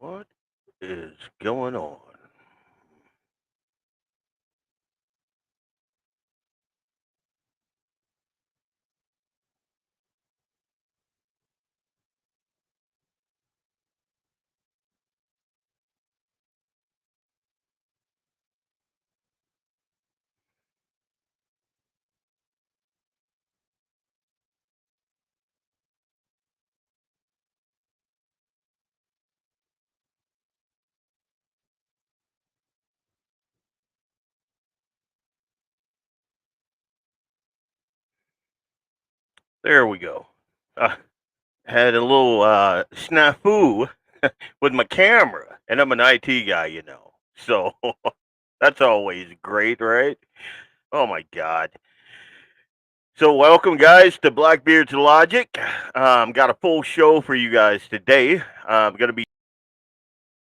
What is going on? There we go. Uh, had a little snafu with my camera, and I'm an IT guy, So that's always great, right? Oh my God. So welcome, guys, to Blackbeard's Logic. Got a full show for you guys today. I'm going to be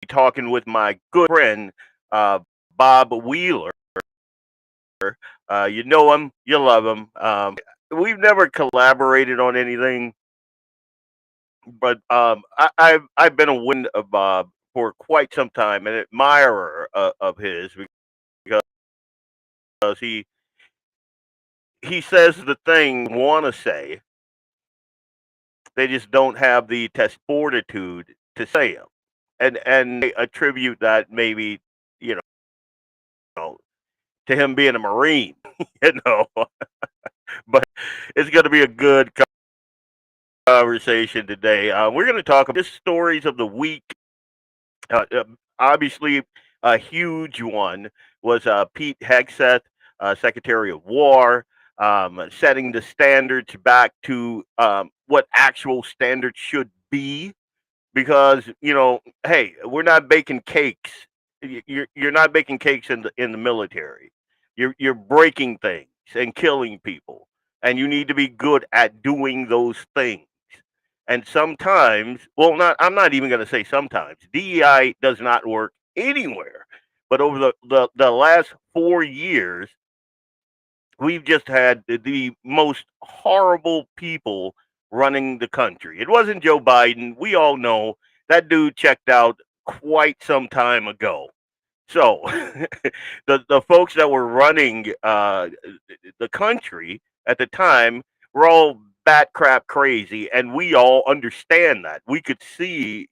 talking with my good friend, uh, Bob Wheeler. You know him, you love him. We've never collaborated on anything, but I've been a wind of Bob for quite some time, an admirer of his because he says the thing want to say, they just don't have the test fortitude to say them, and they attribute that maybe you know to him being a Marine, you know. But it's going to be a good conversation today. We're going to talk about just stories of the week. Obviously, a huge one was Pete Hegseth, Secretary of War, setting the standards back to what actual standards should be. Because hey, we're not baking cakes. You're not baking cakes in the military. You're breaking things and killing people, and you need to be good at doing those things. And sometimes, well, not I'm not even going to say sometimes. DEI does not work anywhere. But over the last 4 years, we've just had the most horrible people running the country. It wasn't Joe Biden. We all know that dude checked out quite some time ago. So the folks that were running the country at the time were all bat crap crazy, and we all understand that. We could see,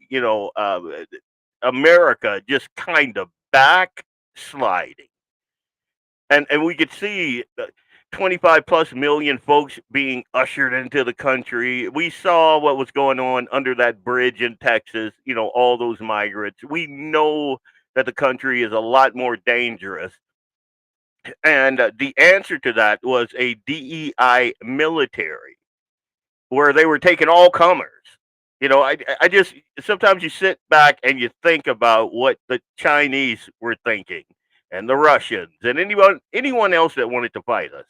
America just kind of backsliding, and we could see 25 plus million folks being ushered into the country. We saw what was going on under that bridge in Texas, all those migrants. We know that the country is a lot more dangerous. And the answer to that was a DEI military where they were taking all comers. I just sometimes you sit back and you think about what the Chinese were thinking, and the Russians, and anyone else that wanted to fight us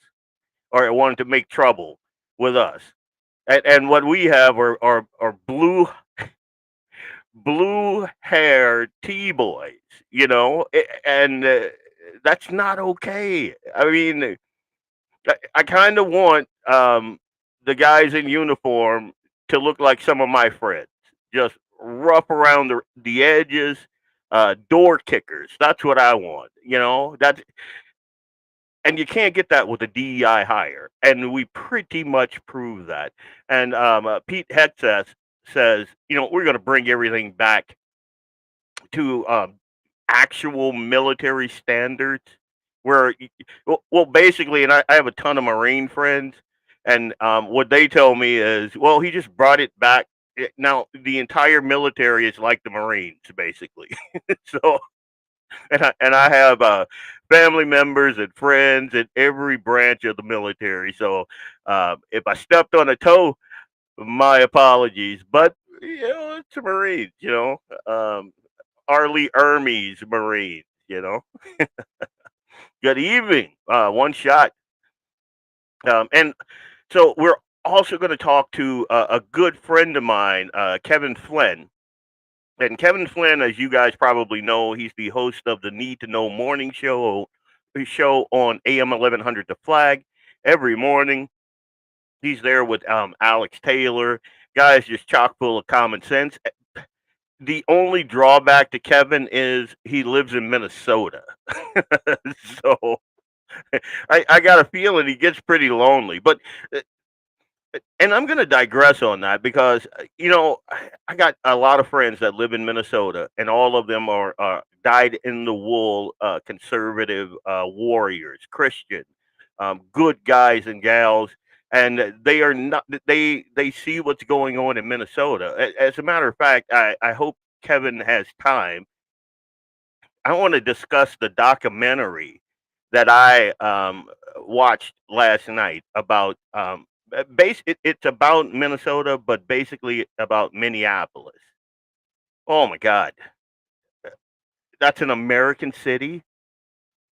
or wanted to make trouble with us. And what we have are blue haired T boys, and that's not okay. I mean, I kind of want the guys in uniform to look like some of my friends, just rough around the edges, door kickers. That's what I want. That's and you can't get that with a DEI hire, and we pretty much prove that. And Pete Hegseth says, we're going to bring everything back to actual military standards where well basically, and I have a ton of Marine friends, and what they tell me is, well, he just brought it back. Now the entire military is like the Marines basically. So and I have family members and friends in every branch of the military, so if I stepped on a toe, my apologies. But it's a Marines, Arlie Ermey's Marines, Good evening. One shot. And so we're also going to talk to a good friend of mine, Kevin Flynn. And Kevin Flynn, as you guys probably know, he's the host of the Need to Know Morning show on AM 1100 The Flag every morning. He's there with Alex Taylor. Guys just chock full of common sense. The only drawback to Kevin is he lives in Minnesota. So I got a feeling he gets pretty lonely. But uh, and I'm going to digress on that because I got a lot of friends that live in Minnesota, and all of them are dyed in the wool conservative warriors, Christian, good guys and gals, and they are not. They see what's going on in Minnesota. As a matter of fact, I hope Kevin has time. I want to discuss the documentary that I watched last night about it's about Minnesota, but basically about Minneapolis. Oh my God, that's an American city.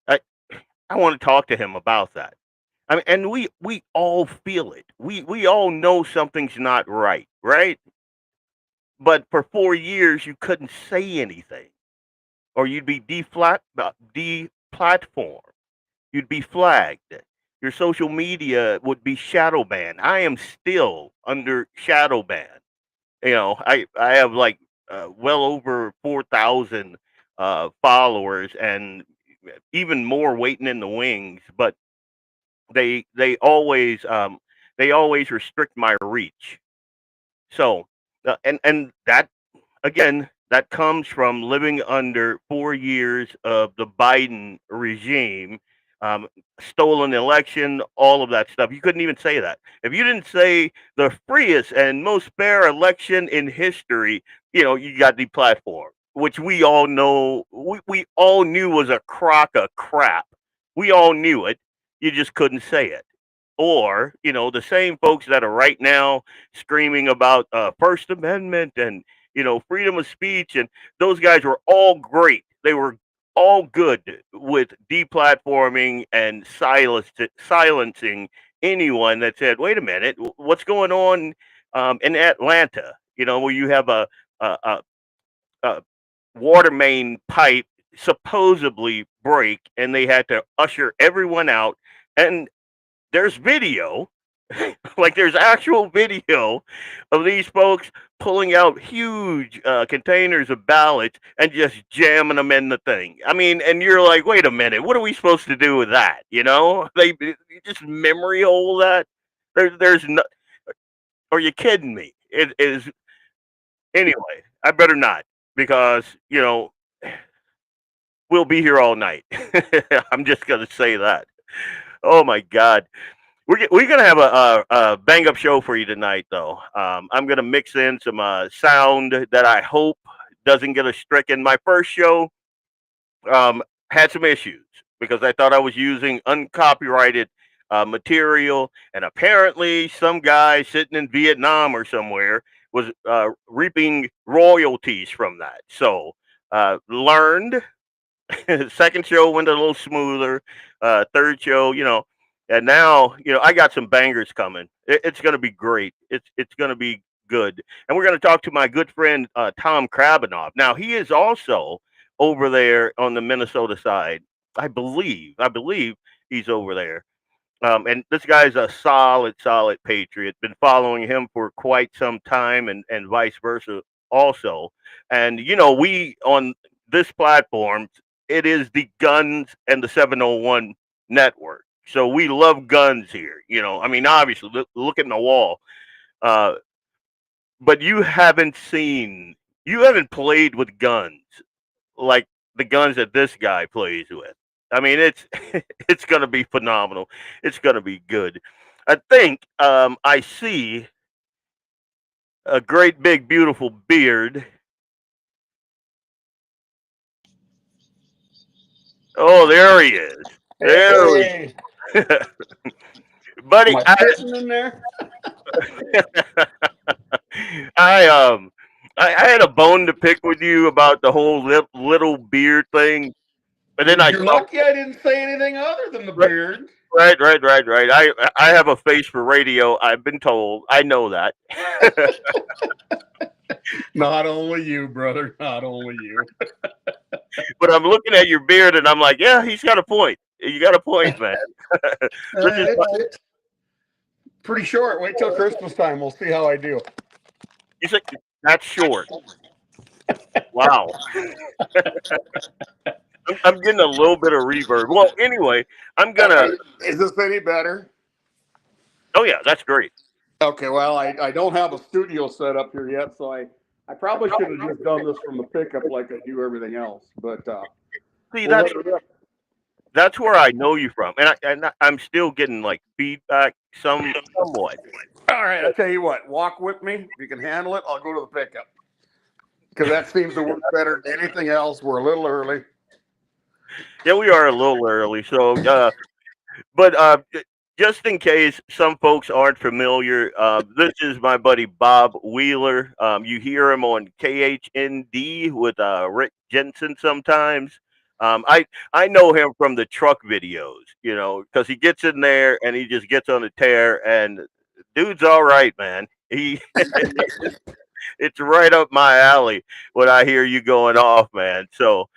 I I want to talk to him about that. I mean, and we all feel it. We all know something's not right, right? But for 4 years, you couldn't say anything, or you'd be deplatformed. You'd be flagged. Your social media would be shadow banned. I am still under shadow ban. I have like well over 4,000 followers and even more waiting in the wings. But they they always um, they always restrict my reach. So and that again, that comes from living under 4 years of the Biden regime, um, stolen election, all of that stuff. You couldn't even say that. If you didn't say the freest and most fair election in history, you got the platform, which we all know, we all knew was a crock of crap. We all knew it. You just couldn't say it. Or, the same folks that are right now screaming about First Amendment and freedom of speech, and those guys were all great. They were all good with deplatforming and silencing anyone that said, "Wait a minute, what's going on in Atlanta?" Where you have a water main pipe supposedly break, and they had to usher everyone out, and there's video, like there's actual video of these folks pulling out huge containers of ballots and just jamming them in the thing. I mean, and you're like, wait a minute, what are we supposed to do with that? They just memory hole that. There's no. Are you kidding me? It is anyway. I better not because we'll be here all night. I'm just gonna say that. Oh my God. We're gonna have a bang up show for you tonight, though. I'm gonna mix in some sound that I hope doesn't get us stricken. My first show had some issues because I thought I was using uncopyrighted material, and apparently some guy sitting in Vietnam or somewhere was reaping royalties from that. So learned. Second show went a little smoother. Third show, and now I got some bangers coming. It's going to be great. It's going to be good, and we're going to talk to my good friend Tom Krabanoff. Now he is also over there on the Minnesota side. I believe he's over there. And this guy's a solid patriot. Been following him for quite some time, and vice versa also. And we on this platform, it is the Guns and the 701 network. So we love guns here. I mean, obviously, look at the wall. Uh, but you haven't played with guns like the guns that this guy plays with. I mean, it's it's gonna be phenomenal. It's gonna be good. I think I see a great big beautiful beard. Oh, there he is. There we, Hey, am buddy. I fitting in there? I um I had a bone to pick with you about the whole little beard thing, but then I You're saw. lucky I didn't say anything other than the Right, beard. right. I have a face for radio. I've been told. I know that. Not only you, brother. Not only you. But I'm looking at your beard and I'm like, yeah, he's got a point. You got a point, man. This is It's pretty short. Wait till Christmas time. We'll see how I do. you said that's short. Wow. I'm getting a little bit of reverb. Well, anyway, I'm gonna. Is this any better? Oh yeah, that's great. Okay, well, I don't have a studio set up here yet, so I probably should have just done this from the pickup like I do everything else. But See, we'll let it rip. that's where I know you from, and I'm still getting like feedback, somewhat. All right, I'll tell you what. Walk with me. If you can handle it, I'll go to the pickup because that seems to work better than anything else. We're a little early. Yeah, we are a little early, so but just in case some folks aren't familiar, this is my buddy Bob Wheeler. You hear him on KHND with Rick Jensen sometimes. I know him from the truck videos, because he gets in there and he just gets on a tear, and dude's all right, man. He it's right up my alley when I hear you going off, man. So,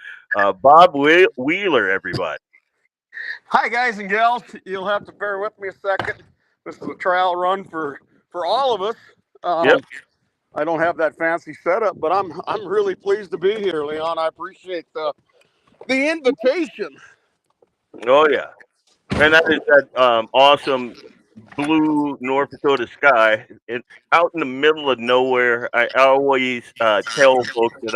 Bob Wheeler, everybody. Hi, guys and gals. You'll have to bear with me a second. This is a trial run for all of us. Yep. I don't have that fancy setup, but I'm really pleased to be here, Leon. I appreciate the invitation. Oh yeah. And that is that awesome blue North Dakota sky. Out in the middle of nowhere. I always tell folks that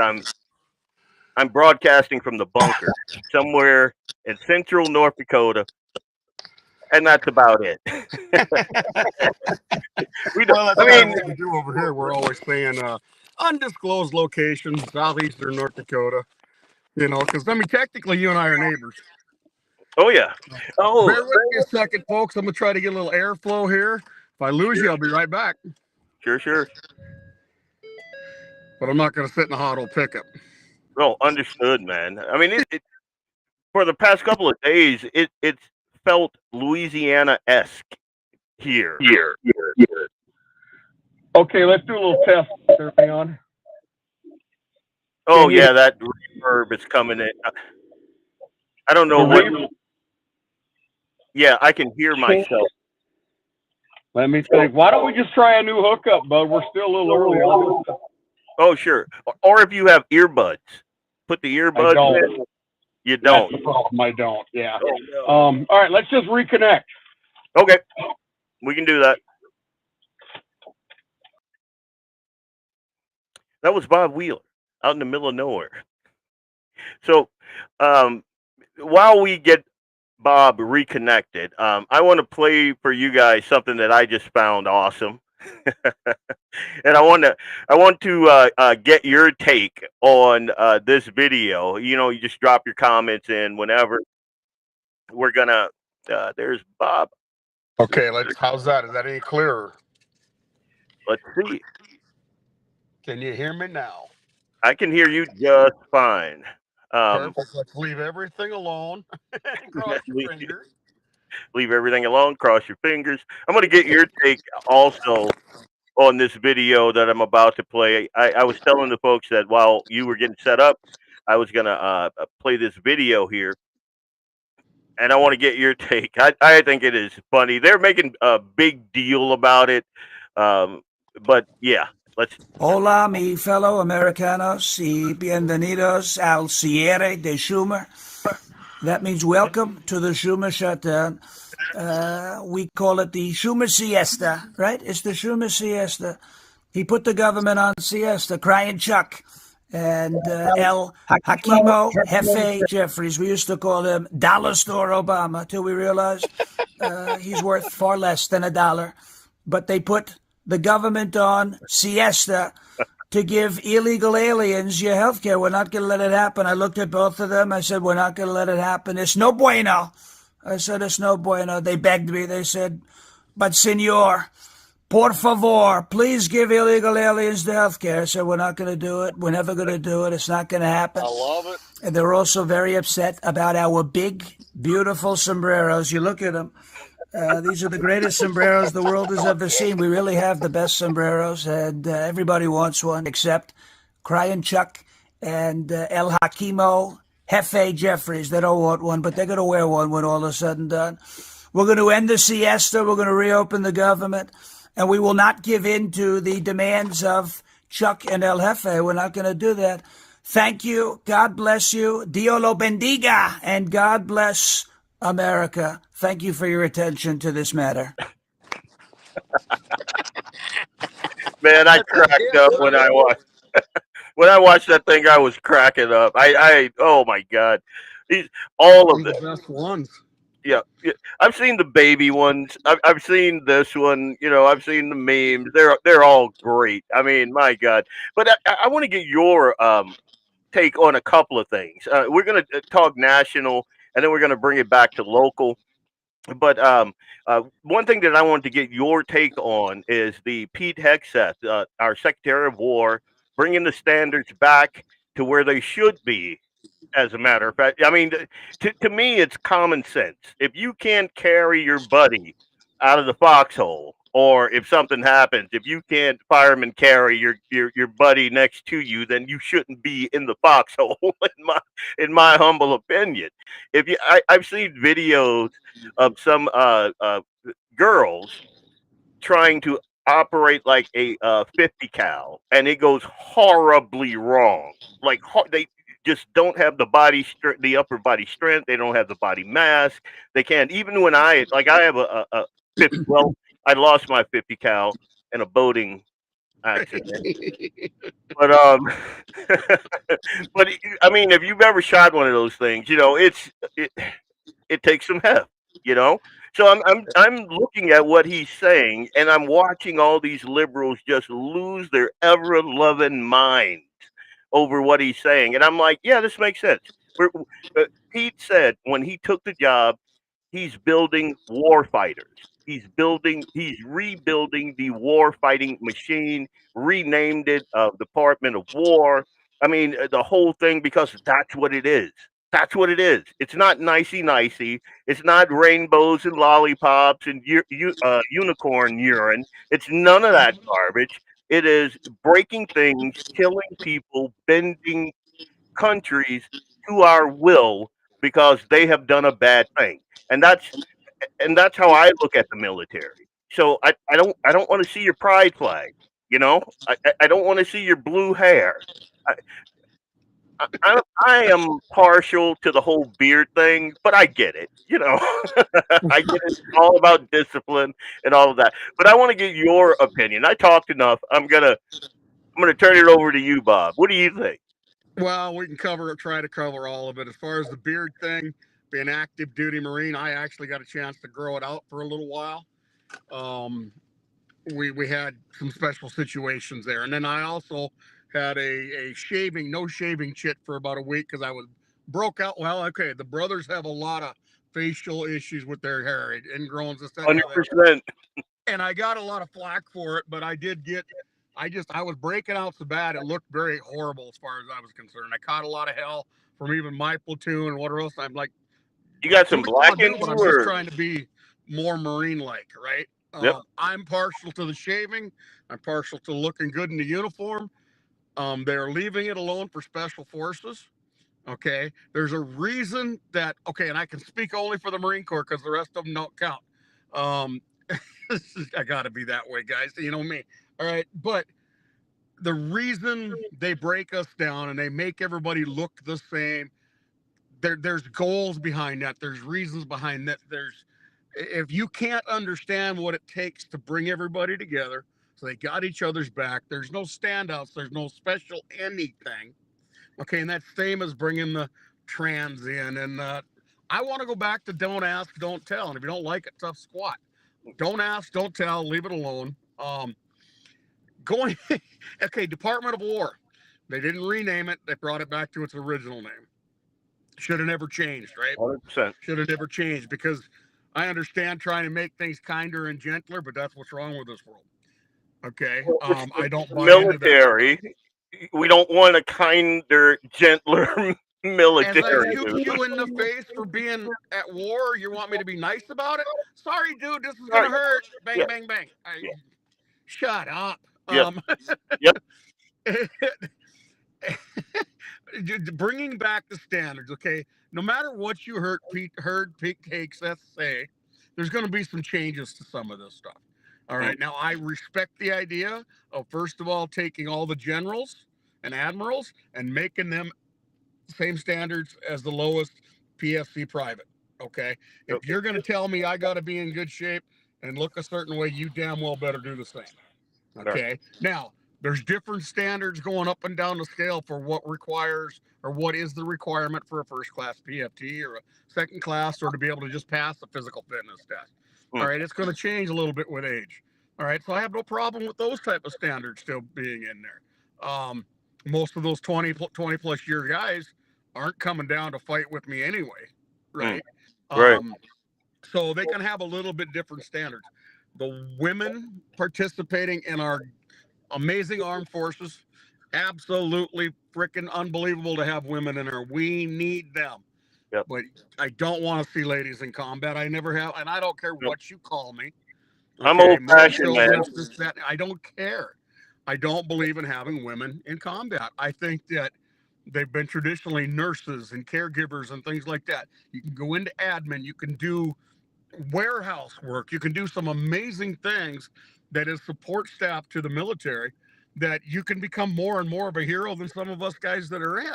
I'm broadcasting from the bunker somewhere in central North Dakota, and that's about it. Well, that's I mean, what we do over here. We're always saying undisclosed locations, southeastern North Dakota. Because technically you and I are neighbors. oh yeah. Oh, Bear with me a second, folks. I'm gonna try to get a little airflow here. If I lose you, I'll be right back. sure. But I'm not gonna sit in a hot old pickup. No, understood, man. I mean, it for the past couple of days, it's felt Louisiana-esque here. Okay, let's do a little test. Hang on. Oh yeah, that reverb is coming in. I don't know what. Yeah, I can hear myself. Let me think. Why don't we just try a new hookup, bud? We're still a little early. Oh sure. Or if you have earbuds, put the earbuds in. You don't. That's the problem. I don't. Yeah. Oh, no. All right. Let's just reconnect. Okay, we can do that. That was Bob Wheeler out in the middle of nowhere. So, while we get Bob reconnected, I want to play for you guys something that I just found awesome, and I want to get your take on this video. You just drop your comments in whenever. We're gonna. There's Bob. Okay. How's that? Is that any clearer? Let's see. Can you hear me now? I can hear you just fine. Perfect. Let's leave everything alone. Cross your fingers. Leave everything alone. Cross your fingers. I'm going to get your take also on this video that I'm about to play. I was telling the folks that while you were getting set up, I was going to play this video here. And I want to get your take. I think it is funny. They're making a big deal about it. But yeah, let's. Hola, mi fellow Americanos y bienvenidos al cierre de Schumer. That means welcome to the Schumer shutdown. We call it the Schumer siesta, right? It's the Schumer siesta. He put the government on siesta, crying Chuck. And El Hakimo Jefe Jeffries, we used to call him Dollar Store Obama, till we realized he's worth far less than $1. But they put the government on siesta to give illegal aliens your health care. We're not going to let it happen. I looked at both of them. I said, we're not going to let it happen. It's no bueno. I said, it's no bueno. They begged me. They said, but senor, por favor, please give illegal aliens the health care. I said, we're not going to do it. We're never going to do it. It's not going to happen. I love it. And they're also very upset about our big, beautiful sombreros. You look at them. These are the greatest sombreros the world has ever seen. We really have the best sombreros, and everybody wants one except Crying Chuck and El Hakimo Jefe Jeffries. They don't want one, but they're going to wear one when all is said and done. We're going to end the siesta. We're going to reopen the government, and we will not give in to the demands of Chuck and El Jefe. We're not going to do that. Thank you. God bless you. Dio lo bendiga. And God bless America. Thank you for your attention to this matter. Man, I cracked up when I watched that thing. I was cracking up. Oh my god, these all of Some it. of the best ones. Yeah, yeah. I've seen the baby ones. I've seen this one. I've seen the memes. They're all great. I mean, my god. But I want to get your take on a couple of things. We're gonna talk national, and then we're gonna bring it back to local. But one thing that I wanted to get your take on is the Pete Hegseth, our Secretary of War, bringing the standards back to where they should be. As a matter of fact, I mean, to me, it's common sense. If you can't carry your buddy out of the foxhole, or if something happens, if you can't fireman carry your buddy next to you, then you shouldn't be in the foxhole. In my humble opinion, I've seen videos of some girls trying to operate like a 50 cal, and it goes horribly wrong. Like they just don't have the the upper body strength. They don't have the body mass. They can't. Even when I have a 50. Well, I lost my 50 cal in a boating accident. But but I mean, if you've ever shot one of those things, it takes some heft, you know. So I'm looking at what he's saying, and I'm watching all these liberals just lose their ever loving minds over what he's saying, and I'm like, yeah, this makes sense. Pete said when he took the job, he's building war fighters. He's rebuilding the war fighting machine, renamed it Department of War. I mean, the whole thing, because that's what it is. That's what it is. It's not nicey nicey. It's not rainbows and lollipops and unicorn urine. It's none of that garbage. It is breaking things, killing people, bending countries to our will because they have done a bad thing. And that's how I look at the military. So I don't want to see your pride flag. I don't want to see your blue hair. I, I am partial to the whole beard thing, but I get it. I get it. It's all about discipline and all of that. But I want to get your opinion. I talked enough. I'm gonna turn it over to you, Bob. What do you think? Well, we can try to cover all of it. As far as the beard thing, being active duty Marine, I actually got a chance to grow it out for a little while. Um, we had some special situations there, and then I also had a no shaving chit for about a week because I was broke out. Well, okay, the brothers have a lot of facial issues with their hair, ingrowns, this, that, and the other. 100%. And I got a lot of flack for it, but I was breaking out so bad it looked very horrible as far as I was concerned. I caught a lot of hell from even my platoon and whatever else. I'm like, You got do some what you want black to in do, but you, I'm just or trying to be more Marine like, right? yep, I'm partial to the shaving. I'm partial to looking good in the uniform. They're leaving it alone for special forces. Okay. There's a reason that, okay, and I can speak only for the Marine Corps because the rest of them don't count. Um, I got to be that way, guys. You know me. All right. But the reason they break us down and they make everybody look the same, there's goals behind that. There's reasons behind that. If you can't understand what it takes to bring everybody together, so they got each other's back. There's no standouts. There's no special anything. Okay, and that's same as bringing the trans in. And I want to go back to don't ask, don't tell. And if you don't like it, tough squat. Don't ask, don't tell. Leave it alone. Going okay, Department of War. They didn't rename it. They brought it back to its original name. Should have never changed, right? 100%. Should have never changed because I understand trying to make things kinder and gentler, but that's what's wrong with this world. Okay, Well, it's I the don't buy into that stuff. military. We don't want a kinder, gentler As I military. shoot you in the face for being at war, you want me to be nice about it? Sorry, dude, this is gonna Right. hurt. Bang, Yeah. bang, bang. Yeah. Shut up. Yep. Yep. Bringing back the standards, okay? No matter what you heard Pete Hegseth say, there's going to be some changes to some of this stuff. All right. Now, I respect the idea of, first of all, taking all the generals and admirals and making them same standards as the lowest PFC private. Okay. If Okay. you're going to tell me I got to be in good shape and look a certain way, you damn well better do the same. All right. Okay. Now, there's different standards going up and down the scale for what requires or what is the requirement for a first class PFT or a second class or to be able to just pass the physical fitness test. All right. It's going to change a little bit with age. All right. So I have no problem with those type of standards still being in there. Most of those 20 plus year guys aren't coming down to fight with me anyway. Right. Right. So they can have a little bit different standards. The women participating in our amazing armed forces, absolutely freaking unbelievable to have women in there. We need them. Yep. But I don't want to see ladies in combat. I never have, and I don't care Nope. what you call me. I'm Okay, old-fashioned, man. this, that, I don't care. I don't believe in having women in combat. I think that they've been traditionally nurses and caregivers and things like that. You can go into admin, you can do warehouse work, you can do some amazing things that is support staff to the military that you can become more and more of a hero than some of us guys that are in.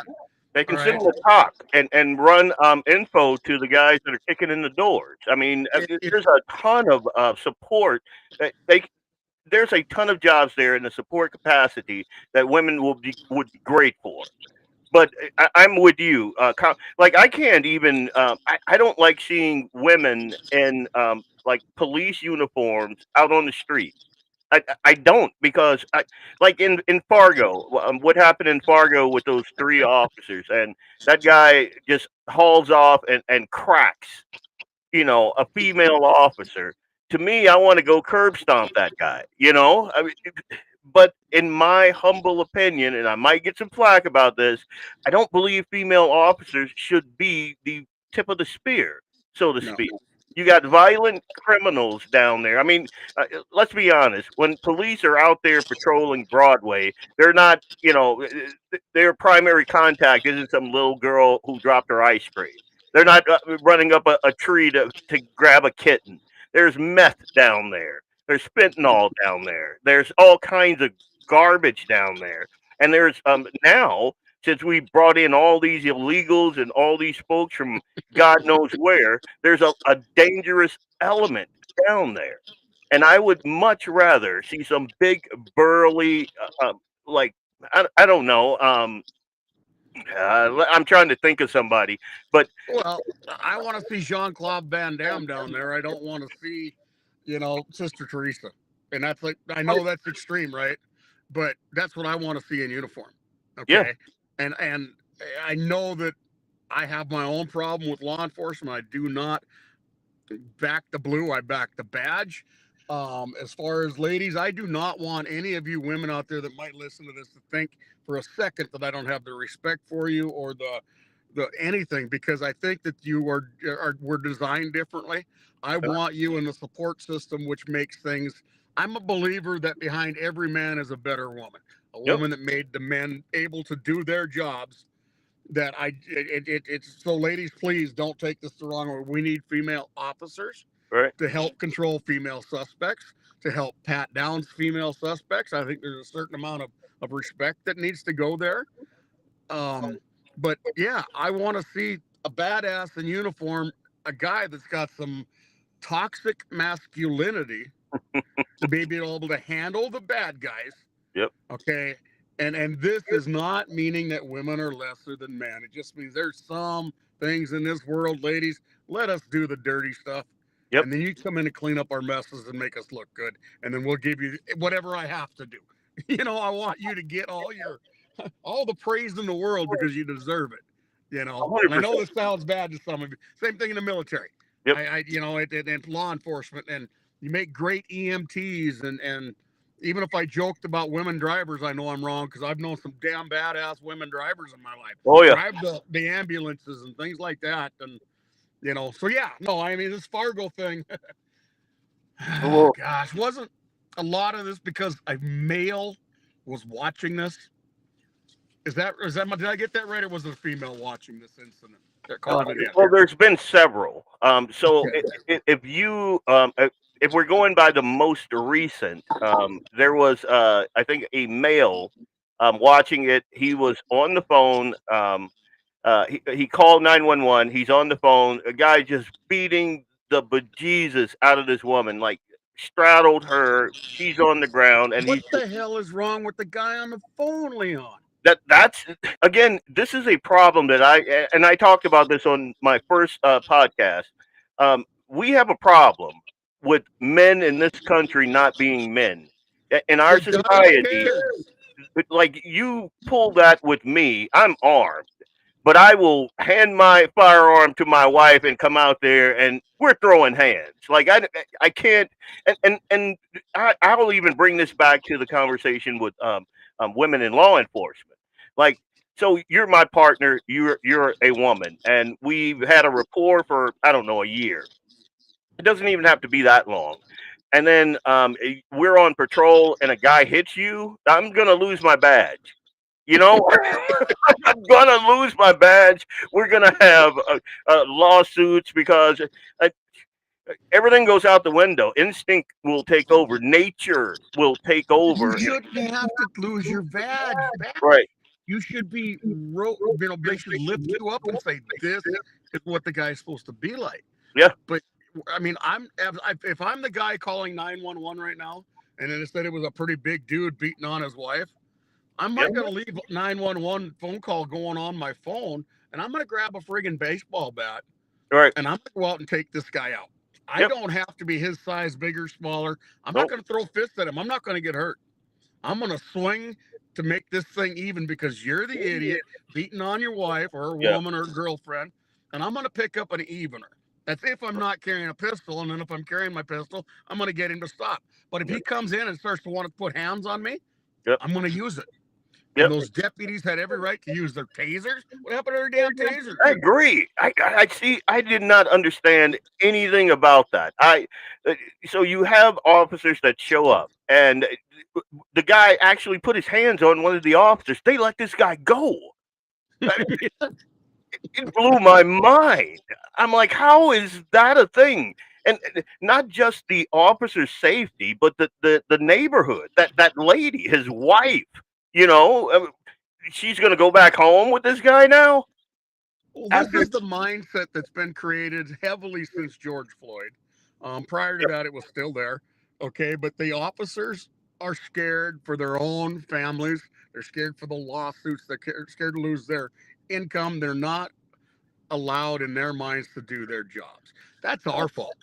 They can All sit right. on the talk and run info to the guys that are kicking in the doors. I mean, there's a ton of support that there's a ton of jobs there in the support capacity that women would be great for. But I'm with you. Like I can't even. I don't like seeing women in like police uniforms out on the street. I don't because like in Fargo, what happened in Fargo with those three officers, and that guy just hauls off and cracks, a female officer. To me, I want to go curb stomp that guy. I mean, but in my humble opinion, and I might get some flack about this, I don't believe female officers should be the tip of the spear, so to No. speak. You got violent criminals down there. I mean, let's be honest. When police are out there patrolling Broadway, they're not, their primary contact isn't some little girl who dropped her ice cream. They're not running up a tree to grab a kitten. There's meth down there. There's fentanyl down there. There's all kinds of garbage down there. And there's now, since we brought in all these illegals and all these folks from God knows where, there's a dangerous element down there. And I would much rather see some big burly, like I don't know. I'm trying to think of somebody, but Well, I want to see Jean-Claude Van Damme down there. I don't want to see, Sister Teresa. And that's like, I know that's extreme, right? But that's what I want to see in uniform. Okay. Yeah. And I know that I have my own problem with law enforcement. I do not back the blue, I back the badge. As far as ladies, I do not want any of you women out there that might listen to this to think for a second that I don't have the respect for you or the anything, because I think that you we're designed differently. I want you in the support system, which makes things. I'm a believer that behind every man is a better woman, a woman that made the men able to do their jobs. That it's so, ladies, please don't take this the wrong way. We need female officers to help control female suspects, to help pat down female suspects. I think there's a certain amount of respect that needs to go there. But yeah, I want to see a badass in uniform, a guy that's got some toxic masculinity to be able to handle the bad guys. Yep. Okay. And this is not meaning that women are lesser than men. It just means there's some things in this world, ladies, let us do the dirty stuff. Yep. And then you come in and clean up our messes and make us look good. And then we'll give you whatever I have to do. I want you to get all the praise in the world because you deserve it. And I know this sounds bad to some of you. Same thing in the military. Yep. And law enforcement, and you make great EMTs, and even if I joked about women drivers, I know I'm wrong because I've known some damn badass women drivers in my life. Oh yeah, drive the ambulances and things like that, and so yeah, no, I mean this Fargo thing. Oh, gosh, wasn't a lot of this because a male was watching this? Is that did I get that right, or was it a female watching this incident? Well, there's been several. So if you if we're going by the most recent, there was I think a male watching it. He was on the phone. He called 911. He's on the phone. A guy just beating the bejesus out of this woman, like straddled her. She's on the ground, and What he's the hell is wrong with the guy on the phone, Leon? that's again. This is a problem that I talked about this on my first podcast. We have a problem with men in this country not being men. In our The guy society, cares. like you pull that with me, I'm armed, but I will hand my firearm to my wife and come out there and we're throwing hands. Like I can't, I will even bring this back to the conversation with women in law enforcement. Like, so you're my partner, you're a woman, and we've had a rapport for I don't know a year. It doesn't even have to be that long. And then we're on patrol and a guy hits you, I'm gonna lose my badge. You know, I'm gonna lose my badge. We're gonna have lawsuits because uh, everything goes out the window. Instinct will take over. Nature will take You over. shouldn't have to lose your badge. Right? You should be, they should lift you up and say, this is what the guy's supposed to be like. Yeah. But I mean, if I'm the guy calling 911 right now, and then instead it was a pretty big dude beating on his wife, I'm not going to leave 911 phone call going on my phone, and I'm going to grab a friggin' baseball bat, Right. and I'm going to go out and take this guy out. I Yep. don't have to be his size, bigger, smaller. I'm not going to throw fists at him. I'm not going to get hurt. I'm going to swing to make this thing even because you're the idiot beating on your wife or a woman or girlfriend, and I'm going to pick up an evener. That's if I'm not carrying a pistol, and then if I'm carrying my pistol, I'm going to get him to stop. But if he comes in and starts to want to put hands on me, I'm going to use it. And those deputies had every right to use their tasers. What happened to their damn tasers? I agree. I see. I did not understand anything about that. So you have officers that show up, and the guy actually put his hands on one of the officers. They let this guy go. It blew my mind. I'm like, how is that a thing? And not just the officer's safety, but the neighborhood. That lady, his wife. You know, she's going to go back home with this guy now. Well, this is the mindset that's been created heavily since George Floyd. Prior to that, it was still there. Okay, but the officers are scared for their own families. They're scared for the lawsuits. They're scared to lose their income. They're not allowed in their minds to do their jobs. That's our fault.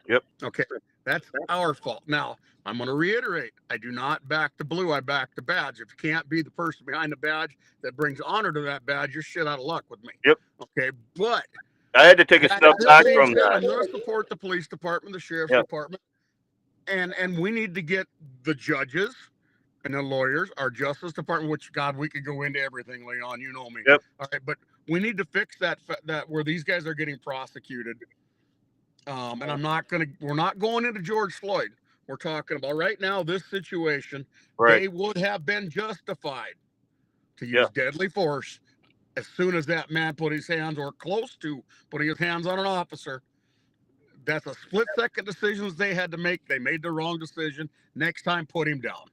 Yep. Okay, that's our fault. Now, I'm going to reiterate, I do not back the blue, I back the badge. If you can't be the person behind the badge that brings honor to that badge, you're shit out of luck with me. Yep. Okay, but I had to take a step back from that. I'm going to support the police department, the sheriff's department, and we need to get the judges and the lawyers, our justice department, which, God, we could go into everything, Leon, you know me. Yep. All right, but we need to fix that where these guys are getting prosecuted. And we're not going into George Floyd. We're talking about right now, this situation, they would have been justified to use deadly force as soon as that man put his hands or close to putting his hands on an officer. That's a split-second decisions they had to make. They made the wrong decision. Next time, put him down.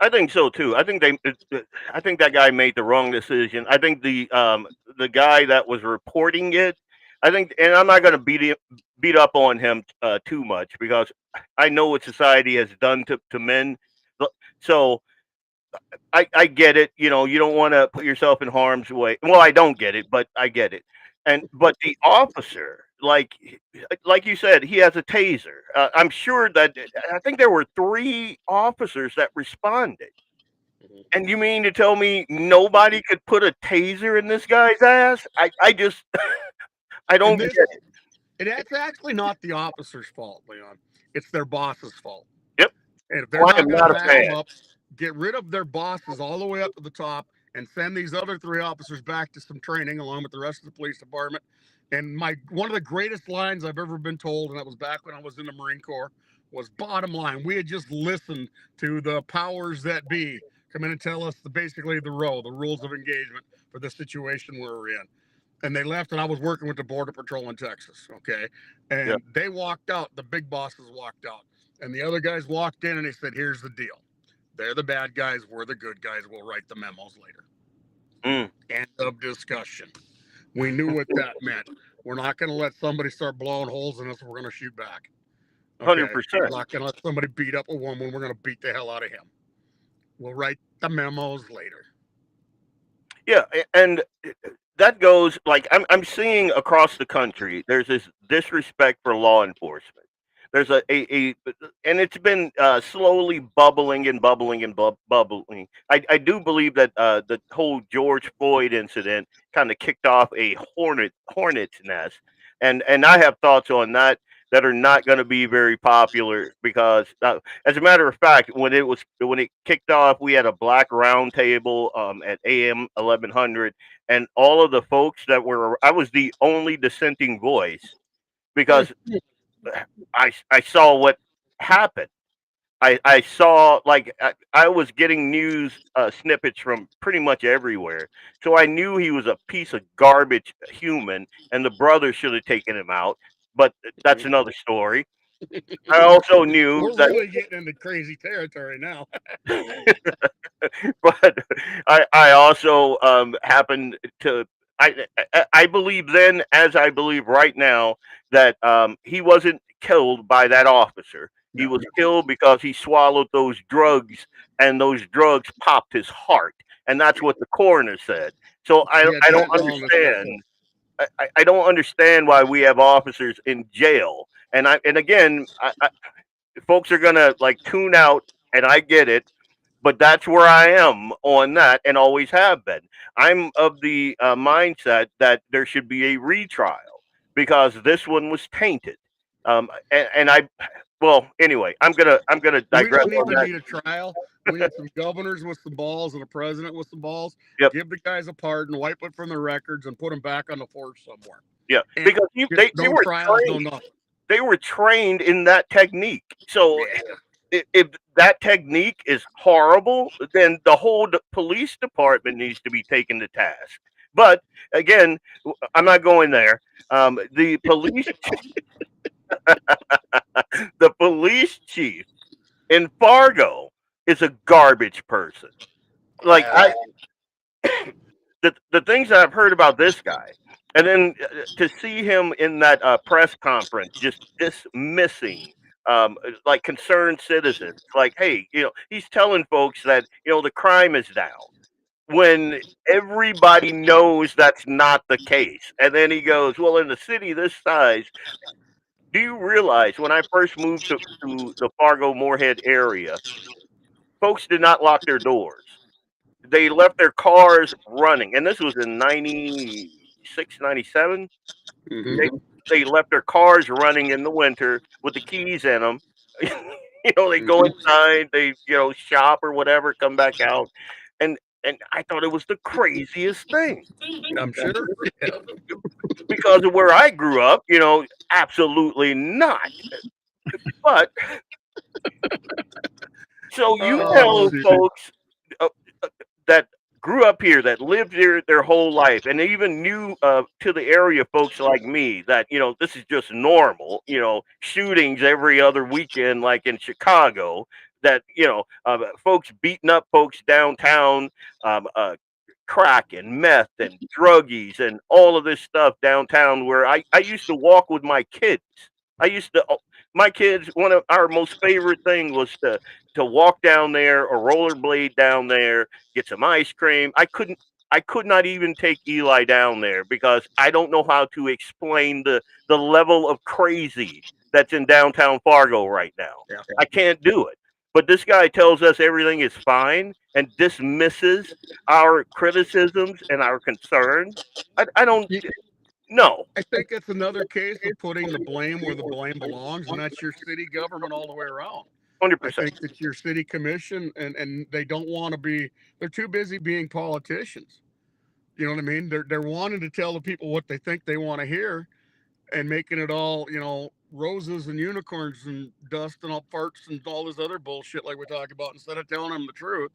I think so too. I think that guy made the wrong decision. I think the guy that was reporting it, I think, and I'm not going to beat up on him too much because I know what society has done to men. So I get it. You know, you don't want to put yourself in harm's way. Well, I don't get it, but I get it. But the officer, like you said, he has a taser. I'm sure that I think there were 3 officers that responded. And you mean to tell me nobody could put a taser in this guy's ass? I just I don't get it. It's actually not the officer's fault, Leon. It's their boss's fault. Yep. And if they're not going to back them up, get rid of their bosses all the way up to the top and send these other 3 officers back to some training along with the rest of the police department. And one of the greatest lines I've ever been told, and that was back when I was in the Marine Corps, was bottom line. We had just listened to the powers that be come in and tell us basically the rules of engagement for the situation we're in. and they left, and I was working with the Border Patrol in Texas. Okay. And they walked out, the big bosses walked out, and the other guys walked in and they said, here's the deal. They're the bad guys. We're the good guys. We'll write the memos later. End of discussion. We knew what that meant. We're not going to let somebody start blowing holes in us. We're going to shoot back. Okay. 100%. We're not going to let somebody beat up a woman. We're going to beat the hell out of him. We'll write the memos later. Yeah, and that goes like I'm seeing across the country. There's this disrespect for law enforcement. There's and it's been slowly bubbling and bubbling and bubbling. I do believe that the whole George Floyd incident kind of kicked off a hornet's nest, and I have thoughts on that are not going to be very popular because, as a matter of fact, when it kicked off, we had a black roundtable at AM 1100, and all of the folks that were I was the only dissenting voice because I saw what happened. I saw like I was getting news snippets from pretty much everywhere, so I knew he was a piece of garbage human, and the brother should have taken him out. But that's another story. I also knew We're that, really getting into crazy territory now. but I also happened to I believe then, as I believe right now, that he wasn't killed by that officer. He was killed because he swallowed those drugs, and those drugs popped his heart, and that's what the coroner said. So I don't understand. I don't understand why we have officers in jail. And again, folks are gonna like tune out, and I get it, but that's where I am on that, and always have been. I'm of the mindset that there should be a retrial because this one was tainted. And I, well, anyway, I'm gonna We digress don't on even that. need a trial. We need some governors with some balls and a president with some balls. Yep. Give the guys a pardon, wipe it from their records, and put them back on the force somewhere. Yeah, And because they no were trials, no trained. nothing. They were trained in that technique. So if that technique is horrible, then the whole police department needs to be taken to task. But again, I'm not going there. The police, the police chief in Fargo is a garbage person. Like the things that I've heard about this guy, and then to see him in that press conference just dismissing like concerned citizens, like, hey, he's telling folks that the crime is down when everybody knows that's not the case, and then he goes, well, in a city this size, do you realize when I first moved to the Fargo Moorhead area, folks did not lock their doors. They left their cars running, and this was in 96, 97. They Mm-hmm. they left their cars running in the winter with the keys in them. They go inside, they shop or whatever, come back out, and I thought it was the craziest thing I'm sure. Yeah. because of where I grew up. Absolutely not. But so you tell folks uh, that grew up here, that lived here their whole life, and even knew to the area folks like me that this is just normal. Shootings every other weekend, like in Chicago. That folks beating up folks downtown, crack and meth and druggies and all of this stuff downtown. Where I used to walk with my kids. I used to. My kids, one of our most favorite thing was to walk down there or rollerblade down there, get some ice cream. I could not even take Eli down there because I don't know how to explain the level of crazy that's in downtown Fargo right now. Yeah. I can't do it. But this guy tells us everything is fine and dismisses our criticisms and our concerns. I don't know. I think it's another case of putting the blame where the blame belongs, and that's your city government all the way around. 100%. I think that your city commission and they don't want to be. They're too busy being politicians. You know what I mean? They're wanting to tell the people what they think they want to hear, and making it all roses and unicorns and dust and all farts and all this other bullshit like we talk about, instead of telling them the truth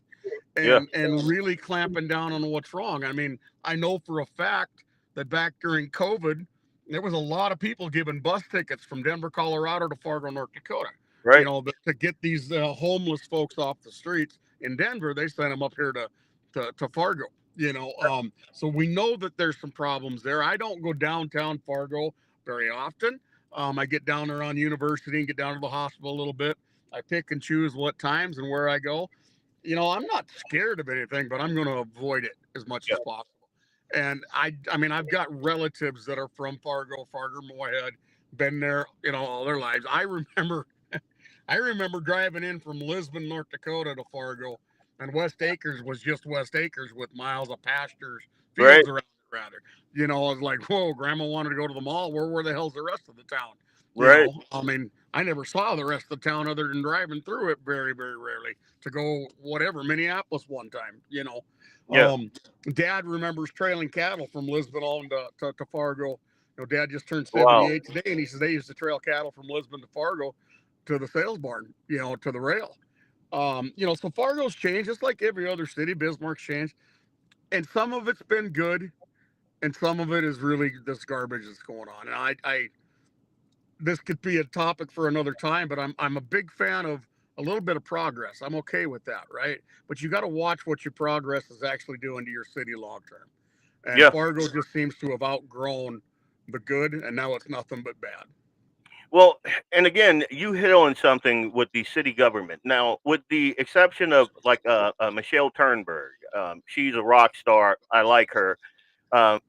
Yeah. and really clamping down on what's wrong. I mean, I know for a fact that back during COVID, there was a lot of people giving bus tickets from Denver, Colorado to Fargo, North Dakota. Right. To get these homeless folks off the streets in Denver, they sent them up here to Fargo. So we know that there's some problems there. I don't go downtown Fargo very often. I get down there on University and get down to the hospital a little bit. I pick and choose what times and where I go. I'm not scared of anything, but I'm going to avoid it as much Yeah. as possible. And I mean, I've got relatives that are from Fargo, Moorhead, been there, all their lives. I remember driving in from Lisbon, North Dakota to Fargo, and West Acres was just West Acres with miles of pastures, Right. fields around it, rather. I was like, whoa, Grandma wanted to go to the mall. Where the hell's the rest of the town? Right. I mean, I never saw the rest of the town other than driving through it very, very rarely to go whatever, Minneapolis one time. Yeah. Dad remembers trailing cattle from Lisbon on to Fargo. Dad just turned Wow. 78 today, and he says they used to trail cattle from Lisbon to Fargo to the sales barn, to the rail. So Fargo's changed, just like every other city. Bismarck's changed, and some of it's been good, and some of it is really this garbage that's going on. And I this could be a topic for another time, but I'm a big fan of a little bit of progress. I'm okay with that, right? But you got to watch what your progress is actually doing to your city long term. And Yeah. Fargo just seems to have outgrown the good, and now it's nothing but bad. Well, and again, you hit on something with the city government. Now, with the exception of like Michelle Turnberg, she's a rock star. I like her. Um,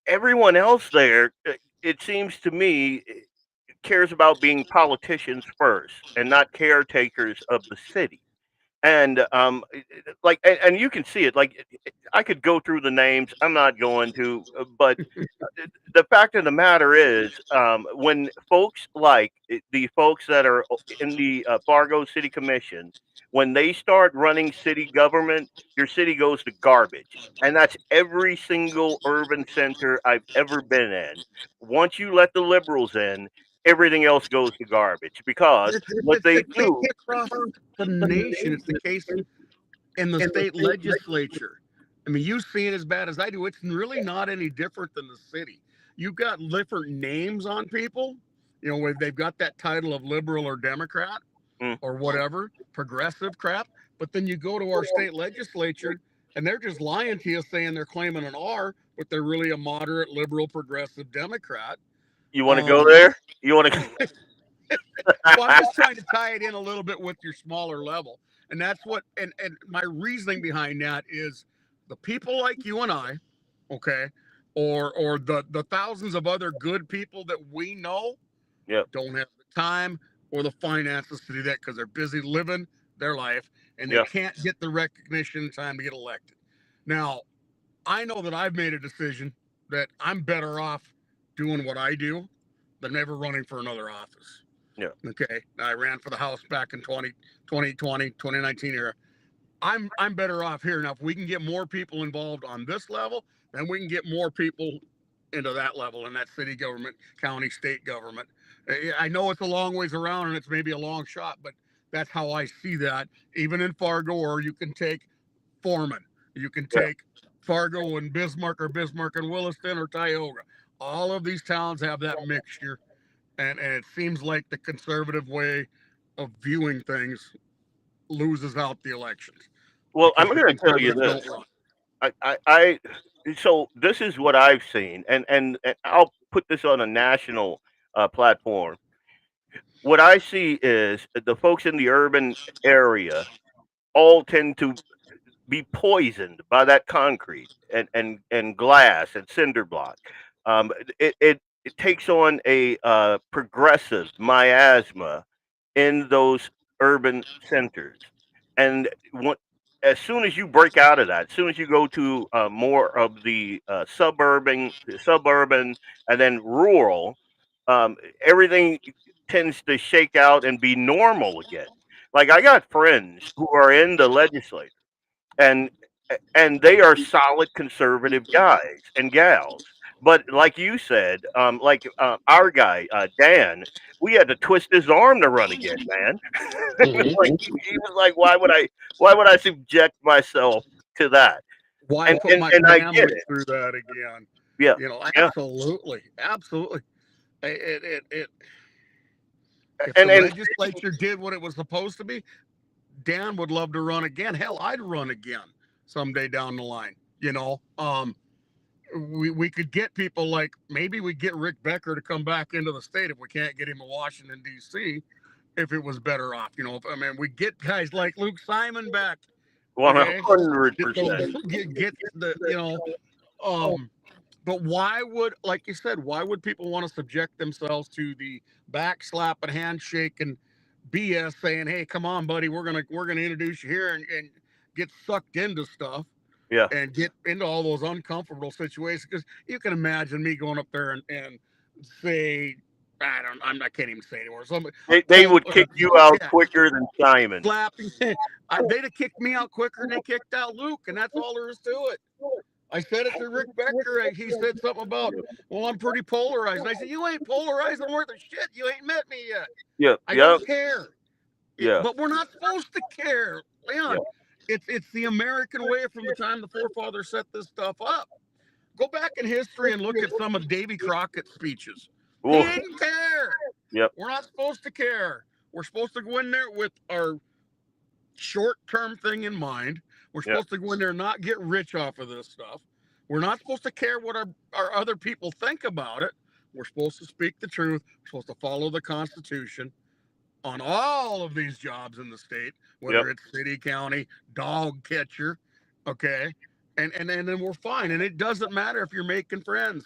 Everyone else there, it seems to me, cares about being politicians first and not caretakers of the city. And like, and you can see it. Like, I could go through the names. I'm not going to, but the fact of the matter is, when folks like the folks that are in the Fargo City Commission, when they start running city government, your city goes to garbage. And that's every single urban center I've ever been in. Once you let the liberals in, everything else goes to garbage because what It's they the case do. across the nation. It's the case in the state legislature. I mean, you see it as bad as I do. It's really not any different than the city. You've got different names on people, where they've got that title of liberal or Democrat Mm, or whatever, progressive crap. But then you go to our state legislature and they're just lying to you saying they're claiming an R, but they're really a moderate, liberal, progressive Democrat. you want to go Um, there? You want to? well, I'm just trying to tie it in a little bit with your smaller level. And that's what, and my reasoning behind that is the people like you and I, okay, or the thousands of other good people that we know Yeah. don't have the time or the finances to do that because they're busy living their life and they Yeah. can't get the recognition in time to get elected. Now, I know that I've made a decision that I'm better off doing what I do than ever running for another office. Yeah. Okay. I ran for the House back in 2019 era. I'm better off here. Now, if we can get more people involved on this level, then we can get more people into that level in that city government, county, state government. I know it's a long ways around and it's maybe a long shot, but that's how I see that. Even in Fargo, or you can take Foreman, you can Yeah. take Fargo and Bismarck, or Bismarck and Williston, or Tioga. All of these towns have that mixture, and it seems like the conservative way of viewing things loses out the elections Well, I'm because the going to tell you conservatives this. don't run. I so this is what I've seen, and I'll put this on a national platform. What I see is the folks in the urban area all tend to be poisoned by that concrete and glass and cinder block. It takes on a progressive miasma in those urban centers, and what, as soon as you break out of that, as soon as you go to more of the suburban, and then rural, everything tends to shake out and be normal again. Like, I got friends who are in the legislature, and they are solid conservative guys and gals. But like you said, like our guy Dan, we had to twist his arm to run again, man. Like, he was like, why would I subject myself to that? Why And put and my and I get family it. through that again? Yeah. You know, Yeah. absolutely, absolutely. It if the And legislature did what it was supposed to be, Dan would love to run again. Hell, I'd run again someday down the line. You know, we could get people like, maybe we get Rick Becker to come back into the state if we can't get him in Washington D.C. If it was better off, you know. I mean, we get guys like Luke Simon back. Okay, 100%. get the, you know, um, but why would, like you said, why would people want to subject themselves to the backslap and handshake and BS saying, "Hey, come on, buddy, we're gonna introduce you here," and get sucked into stuff Yeah. and get into all those uncomfortable situations? Because you can imagine me going up there and say, I can't even say anymore. Somebody They would kick you out yeah, quicker than Simon. slapping. They'd have kicked me out quicker than they kicked out Luke, and that's all there is to it. I said it to Rick Becker. He said something about, well, I'm pretty polarized. And I said, you ain't polarized. I'm worth of shit. You ain't met me yet. Yeah. I Yeah. don't care. Yeah. But we're not supposed to care, Yeah. Leon. It's the American way from the time the forefathers set this stuff up. Go back in history and look at some of Davy Crockett's speeches. He Oof. didn't care. Yep. We're not supposed to care. We're supposed to go in there with our short-term thing in mind. We're Yep. supposed to go in there and not get rich off of this stuff. We're not supposed to care what our other people think about it. We're supposed to speak the truth. We're supposed to follow the Constitution on all of these jobs in the state, Yep. whether it's city, county, dog catcher, okay? And then we're fine. And it doesn't matter if you're making friends.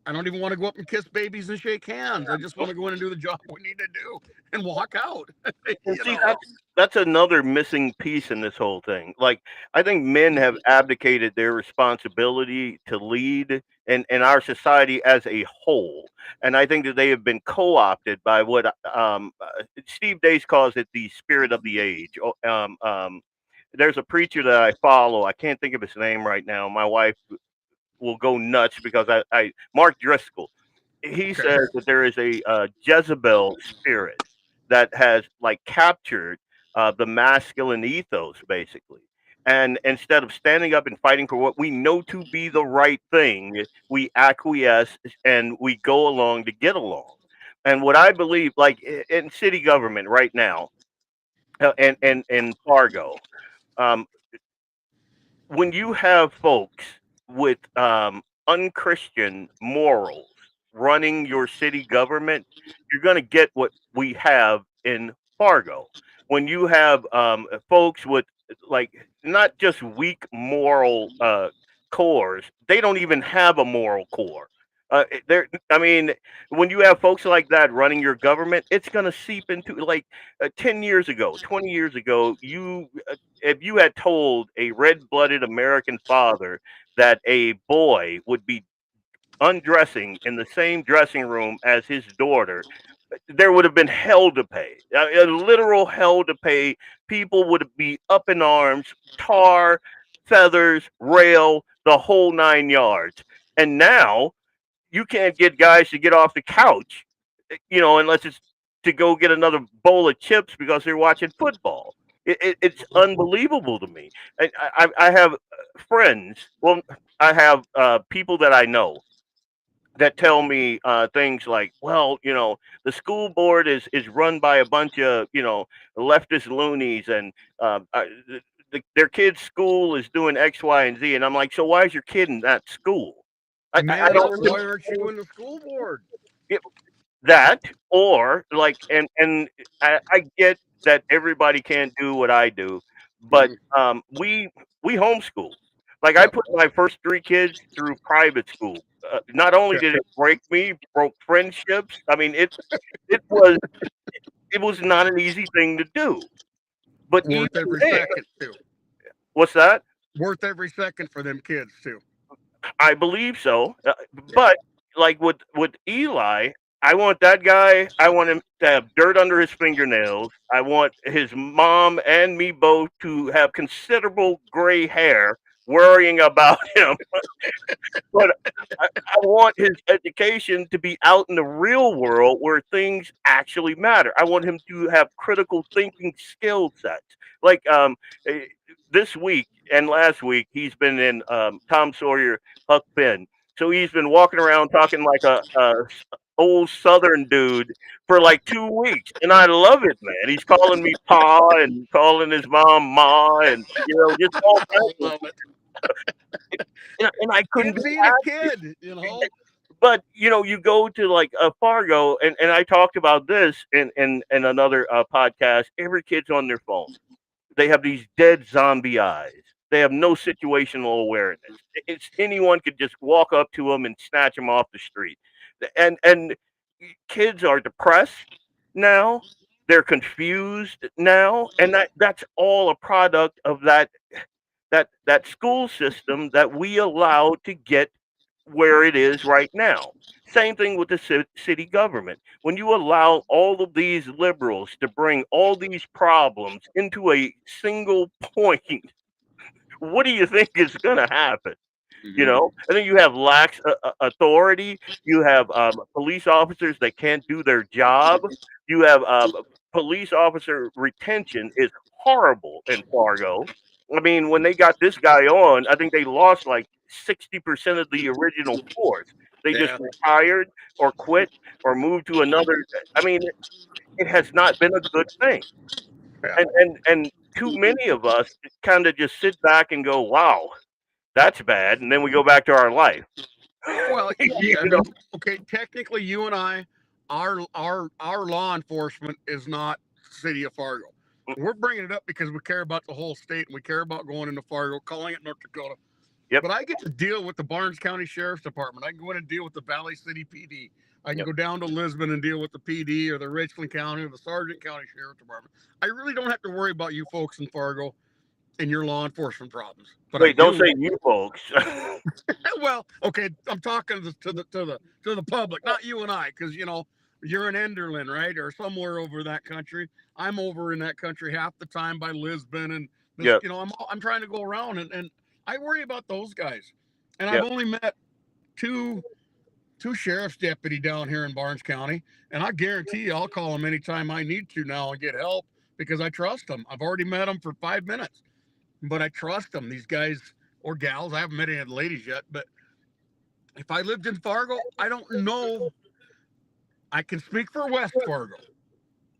I don't even want to go up and kiss babies and shake hands. I just want to go in and do the job we need to do and walk out. And You see, know? that's another missing piece in this whole thing. Like, I think men have abdicated their responsibility to lead in our society as a whole, and I think that they have been co-opted by what Steve Dace calls it the spirit of the age. There's a preacher that I follow. I can't think of his name right now. My wife will go nuts because I Mark Driscoll. He Okay. says that there is a Jezebel spirit that has like captured the masculine ethos, basically. And instead of standing up and fighting for what we know to be the right thing, we acquiesce and we go along to get along. And what I believe, like in city government right now, and in Fargo, um, when you have folks with unchristian morals running your city government, you're going to get what we have in Fargo. When you have folks with like not just weak moral cores, they don't even have a moral core. I mean, when you have folks like that running your government, it's going to seep into like 10 years ago, 20 years ago. If you had told a red-blooded American father that a boy would be undressing in the same dressing room as his daughter, there would have been hell to pay, a literal hell to pay. People would be up in arms, tar, feathers, rail, the whole 9 yards. And now you can't get guys to get off the couch, unless it's to go get another bowl of chips because they're watching football. It's unbelievable to me. I have friends. Well, I have people that I know that tell me things like, well, the school board is run by a bunch of leftist loonies, and their kid's school is doing X, Y, and Z, and I'm like, so why is your kid in that school? I Man don't up, why aren't you in the school board? get that, or like, and I get that everybody can't do what I do, but Mm-hmm. we homeschool. Like I Yep. put my first three kids through private school. Not only Okay. did it break me, broke friendships. I mean, it was it was not an easy thing to do. But even Worth every there, second too. what's that? Worth every second for them kids too. I believe so. Yeah. But like with Eli, I want that guy. I want him to have dirt under his fingernails. I want his mom and me both to have considerable gray hair, worrying about him. But I want his education to be out in the real world where things actually matter. I want him to have critical thinking skill sets. Like this week and last week, he's been in Tom Sawyer, Huck Finn. So he's been walking around talking like a old Southern dude for like 2 weeks, and I love it, man. He's calling me Pa and calling his mom Ma, and just all I kinds of. love it. And I couldn't Kid be being a kid, but you go to like Fargo, and I talked about this in another podcast. Every kid's on their phone. They have these dead zombie eyes. They have no situational awareness. It's anyone could just walk up to them and snatch them off the street. And kids are depressed now. They're confused now, and that's all a product of that school system that we allow to get where it is right now. Same thing with the city government. When you allow all of these liberals to bring all these problems into a single point, what do you think is going to happen? And then you have lax authority. You have police officers that can't do their job. You have police officer retention is horrible in Fargo. I mean, when they got this guy on, I think they lost like 60% of the original force. They just Yeah. retired or quit or moved to another. I mean, it has not been a good thing. Yeah. And too many of us kind of just sit back and go, "Wow, that's bad," and then we go back to our life. Well, you I know, mean, okay, technically, you and I, our law enforcement is not City of Fargo. We're bringing it up because we care about the whole state and we care about going into Fargo, calling it North Dakota. yep, But I get to deal with the Barnes County Sheriff's Department. I can go in and deal with the Valley City PD. I can yep. go down to Lisbon and deal with the PD or the Richland County or the Sargent County Sheriff's Department. I really don't have to worry about you folks in Fargo and your law enforcement problems. But I Wait, don't do. say you folks. Well, okay, I'm talking to the public, not you and I, because you're in Enderlin, right, or somewhere over that country. I'm over in that country half the time by Lisbon, and this, Yep, I'm trying to go around, and I worry about those guys. And I've yep. only met two sheriff's deputy down here in Barnes County, and I guarantee you, I'll call them anytime I need to now and get help because I trust them. I've already met them for 5 minutes, but I trust them. These guys or gals, I haven't met any of the ladies yet, but if I lived in Fargo, I don't know. I can speak for West Fargo.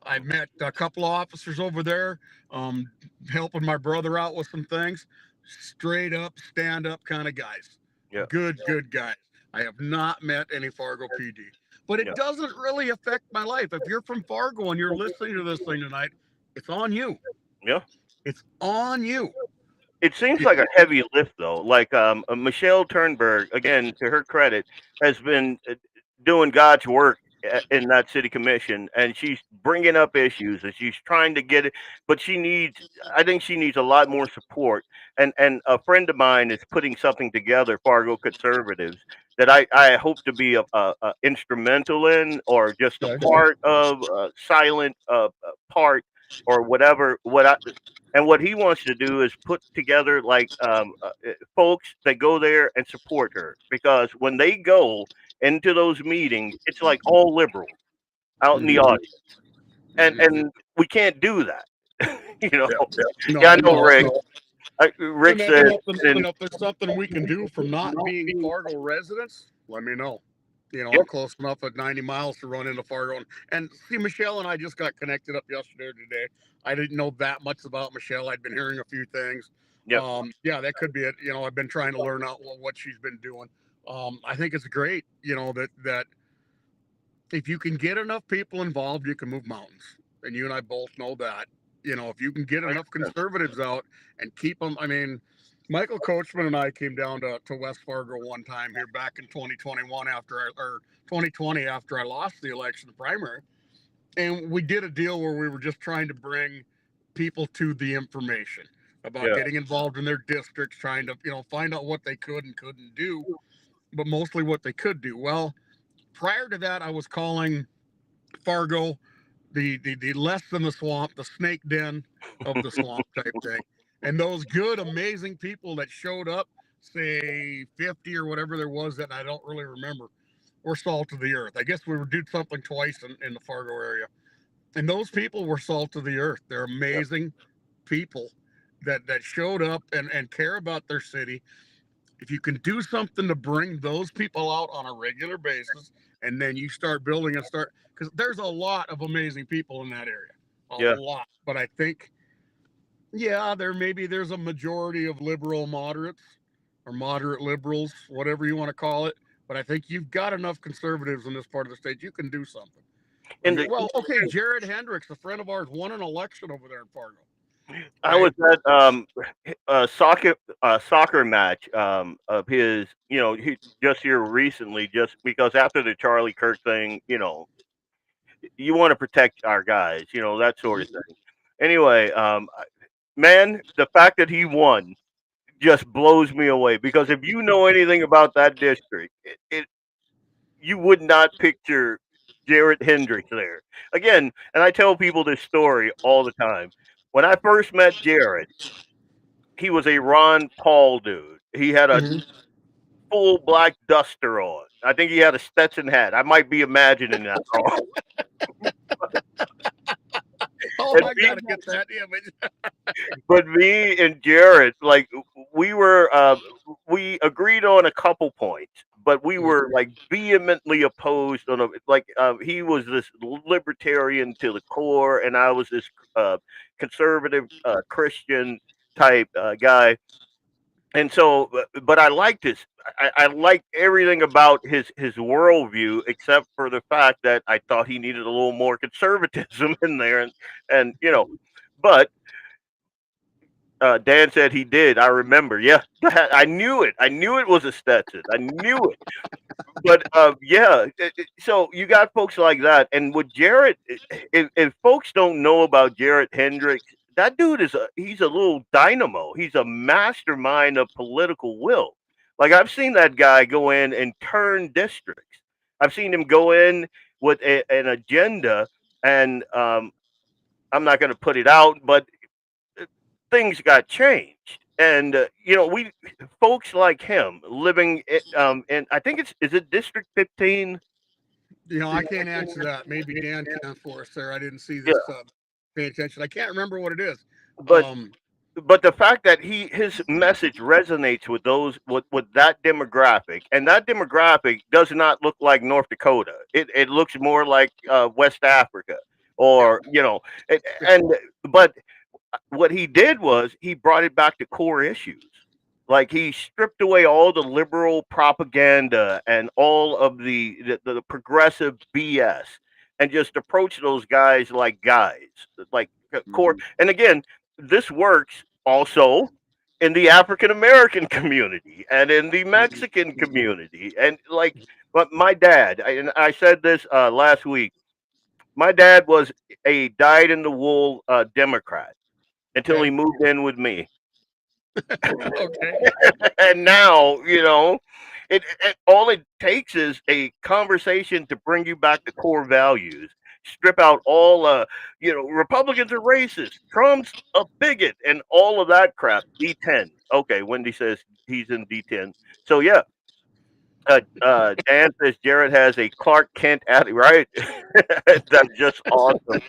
I've met a couple of officers over there, um, helping my brother out with some things. Straight up, stand up kind of guys. Yeah, Good guys. I have not met any Fargo PD, but it yeah, doesn't really affect my life. If you're from Fargo and you're listening to this thing tonight, it's on you. yeah. It's on you. It seems You like a heavy lift, though. Like Michelle Turnberg, again, to her credit, has been doing God's work in that city commission, and she's bringing up issues and she's trying to get it. But she needs, I think, she needs a lot more support. And a friend of mine is putting something together, Fargo Conservatives, that I hope to be a instrumental in, or just a okay? part of, a silent part, or whatever. What he wants to do is put together like folks that go there and support her, because when they go into those meetings, it's like all liberals out in the Mm-hmm. audience, and we can't do that. you know, Yeah. yeah, I No, know, no, Rick. no. Rick And that's said, something, and if there's something we can do from not being Fargo residents, let me know. I'm yep, close enough at 90 miles to run into Fargo. And see, Michelle and I just got connected up yesterday or today. I didn't know that much about Michelle. I'd been hearing a few things. yep, Yeah, that could be it. I've been trying to learn out what she's been doing. I think it's great, that if you can get enough people involved, you can move mountains. And you and I both know that. If you can get enough conservatives out and keep them, I mean, Michael Coachman and I came down to West Fargo one time here back in 2021 or 2020 after I lost the election primary. And we did a deal where we were just trying to bring people to the information about yeah, getting involved in their districts, trying to, find out what they could and couldn't do, but mostly what they could do. Well, prior to that, I was calling Fargo the less than the swamp, the snake den of the swamp type thing. And those good, amazing people that showed up, say 50 or whatever there was that I don't really remember, were salt of the earth. I guess we did something twice in the Fargo area. And those people were salt of the earth. They're amazing people that showed up and care about their city. If you can do something to bring those people out on a regular basis, and then you start building and start, because there's a lot of amazing people in that area, a Yeah. lot. But I think, yeah, there's a majority of liberal moderates or moderate liberals, whatever you want to call it. But I think you've got enough conservatives in this part of the state. You can do something. And the, Well, okay, Jared Hendricks, a friend of ours, won an election over there in Fargo, I was right? at a soccer match of his. He just here recently, just because after the Charlie Kirk thing, you want to protect our guys, that sort of thing. Anyway, man, the fact that he won just blows me away because if you know anything about that district, you would not picture Jarrett Hendricks there. Again, and I tell people this story all the time. When I first met Jarrett, he was a Ron Paul dude. He had a Mm-hmm. full black duster on. I think he had a Stetson hat. I might be imagining that wrong. Oh, And I me, gotta get that image. but me and Jarrett, like we were, we agreed on a couple points, but we were like vehemently opposed on he was this libertarian to the core, and I was this conservative Christian type guy. And so, but I liked his. I liked everything about his worldview, except for the fact that I thought he needed a little more conservatism in there, and but Dan said he did. I remember. Yeah, I knew it. I knew it was a Stetson. I knew it. But yeah. So you got folks like that, and with Jarrett, if folks don't know about Jarrett Hendricks, that dude he's a little dynamo. He's a mastermind of political will. Like I've seen that guy go in and turn districts. I've seen him go in with an agenda, and I'm not going to put it out, but things got changed. And we folks like him living in I think is it District 15? I can't answer that. Maybe Dan can for us there. I didn't see Yeah, this. Pay attention. I can't remember what it is. but Um, the fact that his message resonates with those with that demographic, and that demographic does not look like North Dakota. It looks more like West Africa, yeah, or yeah. and but what he did was he brought it back to core issues. Like he stripped away all the liberal propaganda and all of the progressive BS, and just approached those guys like core. And again, this works also in the African American community and in the Mexican community. And but my dad, and I said this last week. My dad was a dyed in the wool Democrat until Okay. he moved in with me. Okay. And now, all it takes is a conversation to bring you back to core values. Strip out all, Republicans are racist. Trump's a bigot, and all of that crap. D10. Okay, Wendy says he's in D10. So yeah, Dan says Jared has a Clark Kent attitude, right? That's just awesome.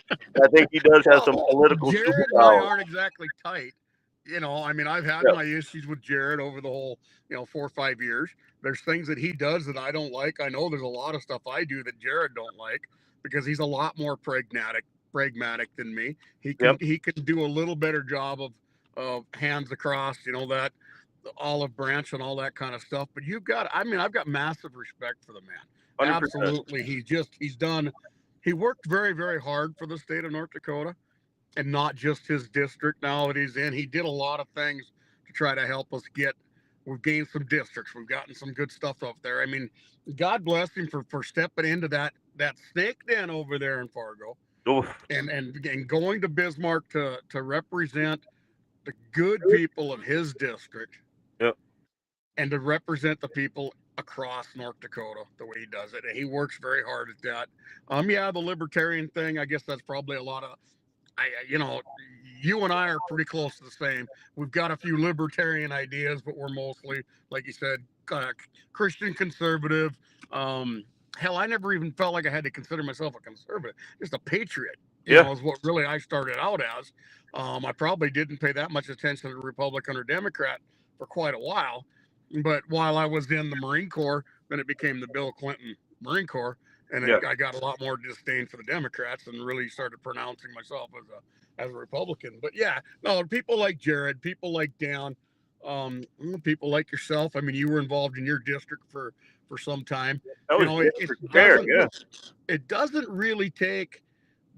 I think he does have some Well, political Jared and I superpower. aren't exactly tight. I mean, I've had Yeah, my issues with Jared over the whole, 4 or 5 years. There's things that he does that I don't like. I know there's a lot of stuff I do that Jared don't like because he's a lot more pragmatic than me. He can yep, he can do a little better job of hands across, that the olive branch and all that kind of stuff. But I've got massive respect for the man. 100%. Absolutely. He worked very, very hard for the state of North Dakota and not just his district now that he's in. He did a lot of things to try to help us we've gained some districts. We've gotten some good stuff up there. I mean, God bless him for stepping into that snake den over there in Fargo Oof. and going to Bismarck to represent the good people of his district Yep. and to represent the people across North Dakota the way he does it. And he works very hard at that. Yeah, the libertarian thing, I guess that's probably a lot of you and I are pretty close to the same. We've got a few libertarian ideas, but we're mostly, like you said, Christian conservative. Hell, I never even felt like I had to consider myself a conservative, just a patriot. Yeah. Is what really I started out as. I probably didn't pay that much attention to Republican or Democrat for quite a while. But while I was in the Marine Corps, then it became the Bill Clinton Marine Corps, and Yeah. I got a lot more disdain for the Democrats and really started pronouncing myself as a Republican. But yeah, no, people like Jared, people like Dan, people like yourself. I mean, you were involved in your district for some time. That You was know, district chair. Yeah. it doesn't really take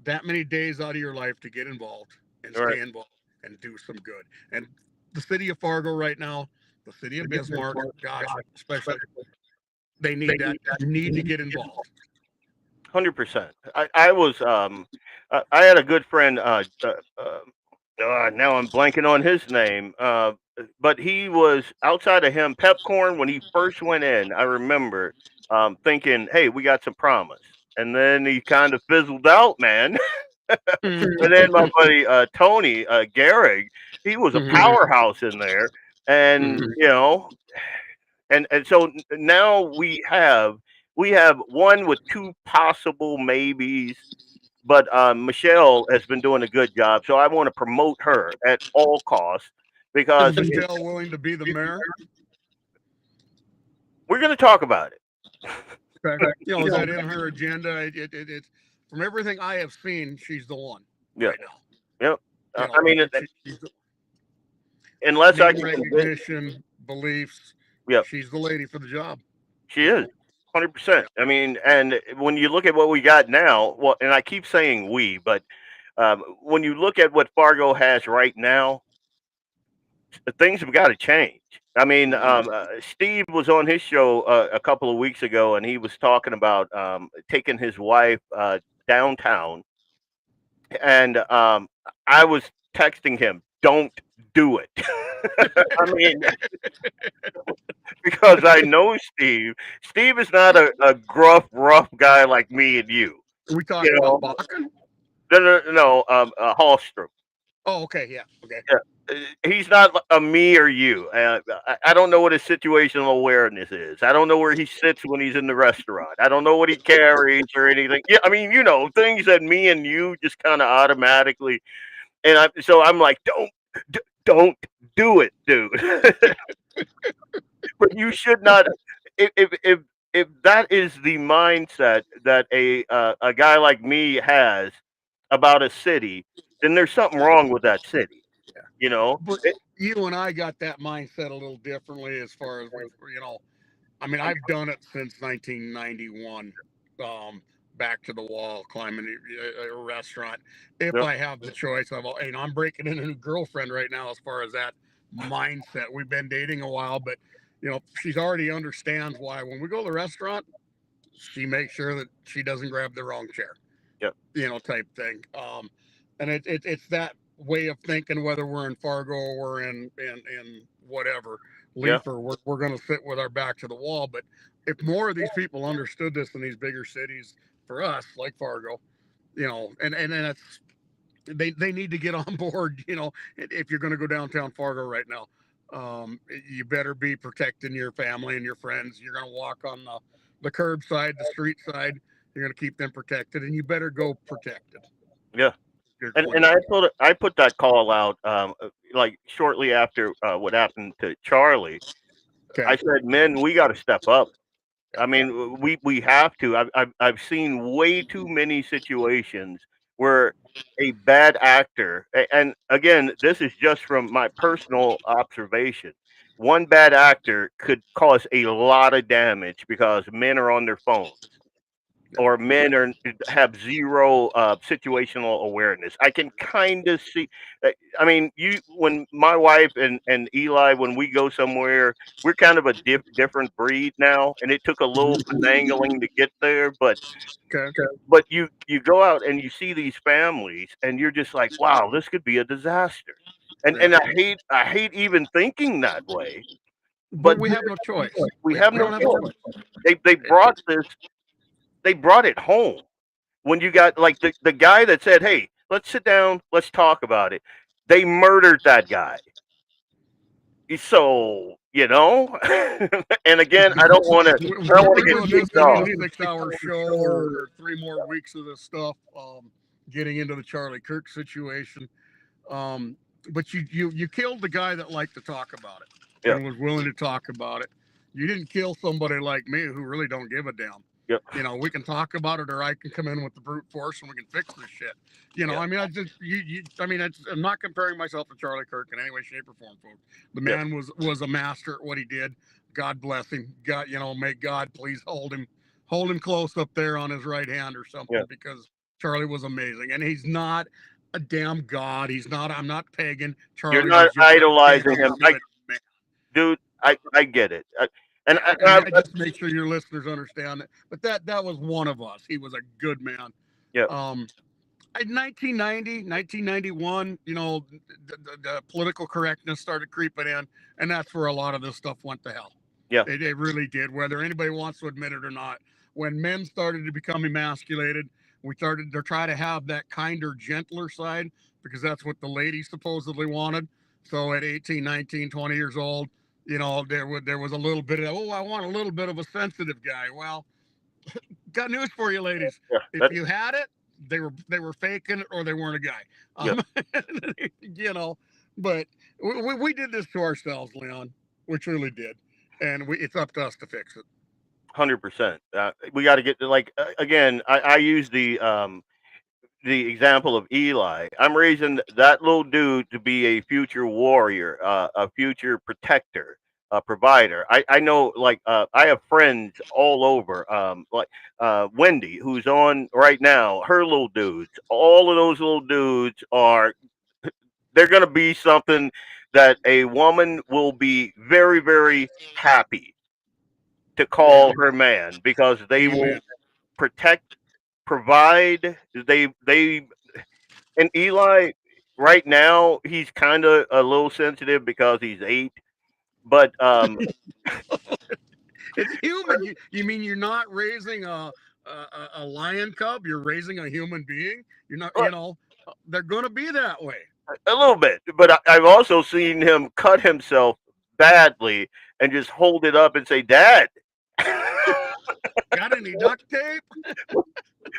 that many days out of your life to get involved and All right. stay involved and do some good. And the city of Fargo right now, the city of Bismarck, gosh, especially, they need that. You need to get involved. 100%. I was I had a good friend. Now I'm blanking on his name. But he was outside of him. Pepcorn when he first went in. I remember thinking, "Hey, we got some promise," and then he kind of fizzled out, man. And then my buddy Tony Gehrig, he was a powerhouse in there, and and so now we have one with two possible maybes, but Michelle has been doing a good job, so I want to promote her at all costs Is because Michelle willing to be the mayor? we're going to talk about it. Okay. Is that in her agenda? It's from everything I have seen, she's the one Yeah, right now. yep. You know, I mean, she's unless I name can convince, recognition, beliefs. yep, She's the lady for the job. she is. 100%. I mean, and when you look at what we got now, well, and I keep saying we, but when you look at what Fargo has right now, things have got to change. I mean, Steve was on his show a couple of weeks ago, and he was talking about taking his wife downtown, and I was texting him, "Don't do it." I mean, because I know Steve. Steve is not a gruff, rough guy like me and you. Are we You talking know, about Bakken? no, Hallstrom. Oh, okay, yeah, okay. Yeah. He's not a me or you. I don't know what his situational awareness is. I don't know where he sits when he's in the restaurant. I don't know what he carries or anything. Yeah, I mean, things that me and you just kind of automatically. And so I'm like, don't do it, dude. But you should not. If that is the mindset that a guy like me has about a city, then there's something wrong with that city. You know. But you and I got that mindset a little differently as far as I mean, I've done it since 1991. Back to the wall, climbing a restaurant. If Yep. I have the choice, I'm breaking in a new girlfriend right now. As far as that mindset, we've been dating a while, but she's already understands why when we go to the restaurant, she makes sure that she doesn't grab the wrong chair. Yep. Type thing. And it's that way of thinking, whether we're in Fargo or we're in whatever Yeah. Leafer, we're going to sit with our back to the wall. But if more of these people understood this in these bigger cities, for us like Fargo, and that's they need to get on board. If you're going to go downtown Fargo right now, you better be protecting your family and your friends. You're going to walk on the curb side, the street side. You're going to keep them protected, and you better go protected. Yeah. And I put that call out like shortly after what happened to Charlie. Okay. I said, "Men, we got to step up." I mean, we have to. I've seen way too many situations where a bad actor, and again, this is just from my personal observation. One bad actor could cause a lot of damage because men are on their phones or men have zero situational awareness. I can kind of see. I mean, when my wife and Eli, when we go somewhere, we're kind of a different breed now, and it took a little finagling to get there. But you go out and you see these families, and you're just like, wow, this could be a disaster. And I hate even thinking that way. But we have no choice. We have no choice. They brought this. They brought it home. When you got like the guy that said, "Hey, let's sit down, let's talk about it," they murdered that guy. So and again, I don't want to. We're doing this. We need a 6-hour show or 3 more weeks of this stuff. Getting into the Charlie Kirk situation. But you killed the guy that liked to talk about it. Yeah. and was willing to talk about it. You didn't kill somebody like me who really don't give a damn. Yep. We can talk about it, or I can come in with the brute force and we can fix this shit. Yeah. I mean, I'm not comparing myself to Charlie Kirk in any way, shape, or form, folks. The Yep. man was a master at what he did. God bless him. God, may God please hold him close up there on his right hand or something, Yeah. because Charlie was amazing, and he's not a damn god. He's not. I'm not pagan. You're Charlie not was just a idolizing damn him. good man. Dude, I get it. And Yeah, and I just make sure your listeners understand that. But that was one of us. He was a good man. yeah. In 1990, 1991, the political correctness started creeping in, and that's where a lot of this stuff went to hell. Yeah. It really did, whether anybody wants to admit it or not. When men started to become emasculated, we started to try to have that kinder, gentler side, because that's what the ladies supposedly wanted. So at 18, 19, 20 years old, there was a little bit of, I want a little bit of a sensitive guy. Well, got news for you, ladies. Yeah. If you had it, they were faking it, or they weren't a guy. Yeah. But we did this to ourselves, Leon. We truly did, and it's up to us to fix it. 100%. We got to get to, like, again. I use the example of Eli. I'm raising that little dude to be a future warrior, a future protector, a provider. I know, like, I have friends all over, like Wendy, who's on right now. Her little dudes, all of those little dudes they're going to be something that a woman will be very, very happy to call her man, because they will Amen. protect, provide. They And Eli, right now, he's kind of a little sensitive because he's 8. But It's human. You mean you're not raising a lion cub? You're raising a human being. You're not. They're going to be that way. a little bit. But I've also seen him cut himself badly and just hold it up and say, "Dad, Got any duct tape?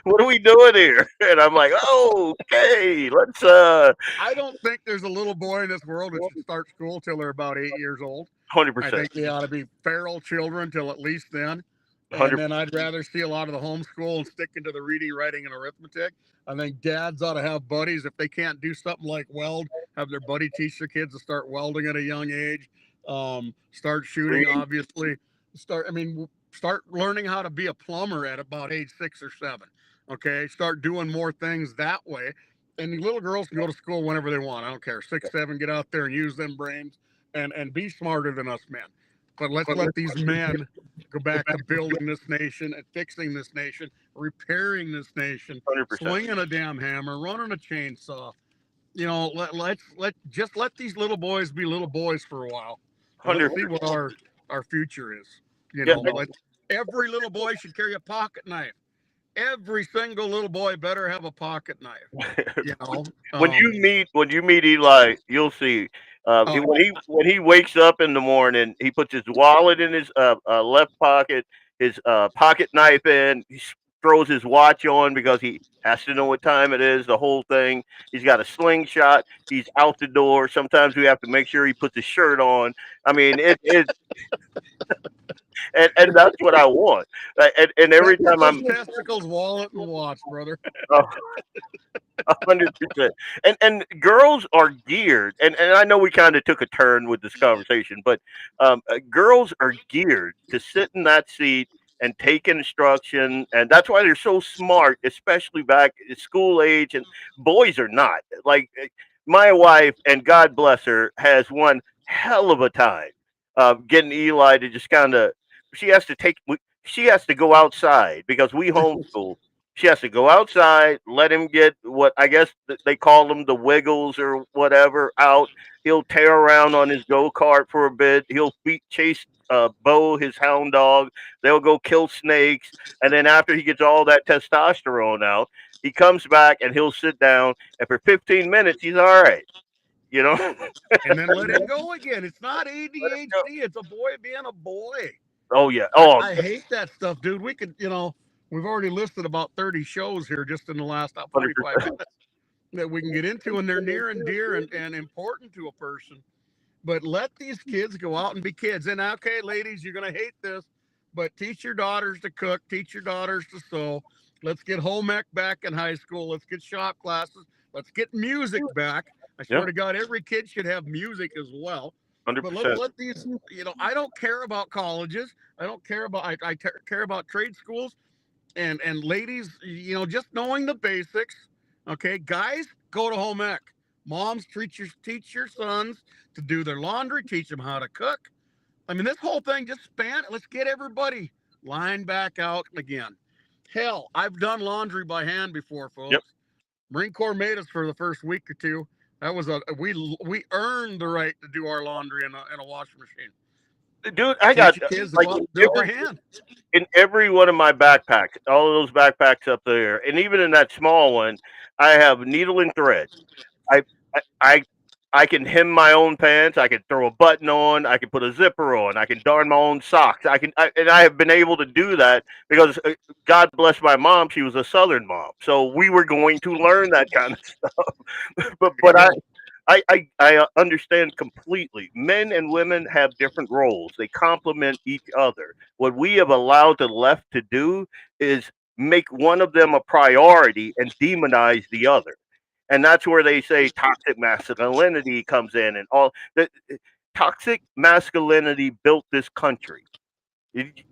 what are we doing here?" And I'm like, "Oh, okay, let's." I don't think there's a little boy in this world that should start school till they're about 8 years old. Hundred I percent, think they ought to be feral children till at least then. And 100. then I'd rather see a lot of the homeschool and sticking to the reading, writing, and arithmetic. I think dads ought to have buddies. If they can't do something like weld, have their buddy teach their kids to start welding at a young age. Start shooting, obviously. Start learning how to be a plumber at about age 6 or 7. Okay, start doing more things that way. And the little girls can go to school whenever they want. I don't care. 6, 7, get out there and use them brains and be smarter than us men. But let's let these men go back to building this nation and fixing this nation, repairing this nation, 100%. swinging a damn hammer, running a chainsaw. Let's let these little boys be little boys for a while. Let's see what our future is. Every little boy should carry a pocket knife. Every single little boy better have a pocket knife. When you meet Eli, you'll see. When he wakes up in the morning, he puts his wallet in his left pocket, his pocket knife in. He throws his watch on because he has to know what time it is. The whole thing. He's got a slingshot. He's out the door. Sometimes we have to make sure he puts his shirt on. I mean, it and that's what I want. And every time I'm testicles, wallet, and watch, brother. 100%. And girls are geared, and I know we kind of took a turn with this conversation, but girls are geared to sit in that seat and take instruction, and that's why they're so smart, especially back at school age. And boys are not. Like, my wife, and God bless her, has one hell of a time getting Eli to just kind of. She has to go outside because we homeschool. She has to go outside, let him get what I guess they call them the wiggles or whatever out. He'll tear around on his go-kart for a bit. He'll chase Bo, his hound dog. They'll go kill snakes. And then after he gets all that testosterone out, he comes back and he'll sit down. And for 15 minutes, he's all right. And then let him go again. It's not ADHD. It's a boy being a boy. Oh, yeah. Oh, I hate that stuff, dude. We could, we've already listed about 30 shows here just in the last 45 minutes that we can get into, and they're near and dear and important to a person. But let these kids go out and be kids. And okay, ladies, you're going to hate this, but teach your daughters to cook, teach your daughters to sew. Let's get home ec back in high school. Let's get shop classes. Let's get music back. I Yeah, swear to God, every kid should have music as well. hundred But let's percent. let these, I don't care about colleges. I don't care about, care about trade schools and ladies, just knowing the basics. Okay, guys, go to home ec. Moms, teach your sons to do their laundry, teach them how to cook. I mean, this whole thing just span. Let's get everybody lined back out again. Hell, I've done laundry by hand before, Yep. folks. Marine Corps made us for the first week or two. That was we earned the right to do our laundry in a washing machine. Dude, I got Teach your kids to like go out and do it by hand. in every one of my backpacks, all of those backpacks up there, and even in that small one, I have needle and thread. I I I I can hem my own pants. I can throw a button on. I can put a zipper on. I can darn my own socks. And I have been able to do that because God bless my mom. She was a Southern mom, so we were going to learn that kind of stuff. But There you go. I understand completely. Men and women have different roles. They complement each other. What we have allowed the left to do is make one of them a priority and demonize the other. And that's where they say toxic masculinity comes in, and all the toxic masculinity built this country.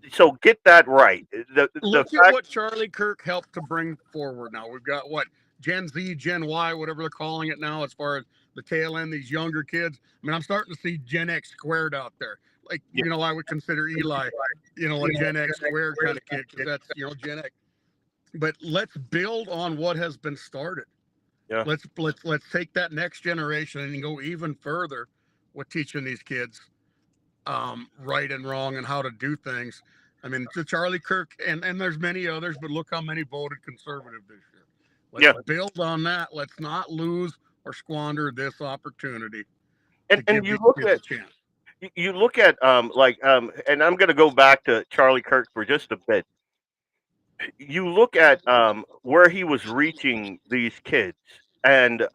So get that right. The Look at fact, what Charlie Kirk helped to bring forward. Now we've got what Gen Z, Gen Y, whatever they're calling it now, as far as the tail end, these younger kids. I mean, I'm starting to see Gen X squared out there. Like, yeah, I would consider Eli, a Gen X squared kind of kid because that's Gen X. But let's build on what has been started. yeah, Let's take that next generation and go even further with teaching these kids right and wrong and how to do things. I mean, to Charlie Kirk and there's many others, but look how many voted conservative this year. Let's yeah. build on that. Let's not lose or squander this opportunity to And give you these look kids at a chance. you look at and I'm going to go back to Charlie Kirk for just a bit. You look at where he was reaching these kids, and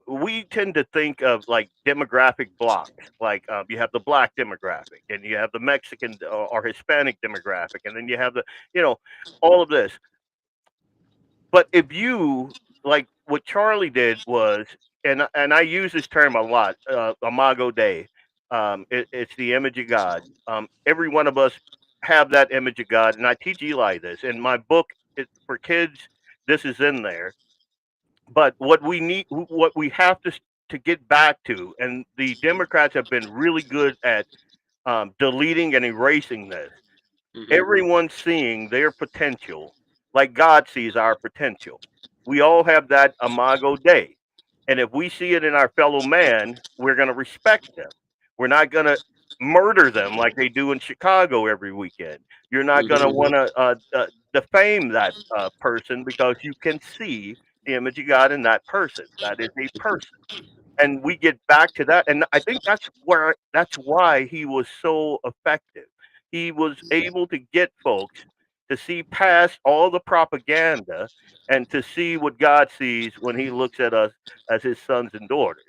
we tend to think of like demographic blocks. Like you have the black demographic, and you have the Mexican or Hispanic demographic, and then you have the you know all of this. But if you like what Charlie did was, and I use this term a lot, Imago Dei. It's the image of God. Every one of us have that image of God, and I teach Eli this in my book. For kids. This is in there. But what we have to get back to, and the Democrats have been really good at deleting and erasing this. Mm-hmm. Everyone's seeing their potential like God sees our potential. We all have that imago Dei. And if we see it in our fellow man, we're going to respect them. We're not going to murder them like they do in Chicago every weekend. You're not going to Mm-hmm. want to defame that person because you can see the image of God in that person. That is a person, and we get back to that, and I think that's why he was so effective. He was able to get folks to see past all the propaganda and to see what God sees when he looks at us as his sons and daughters.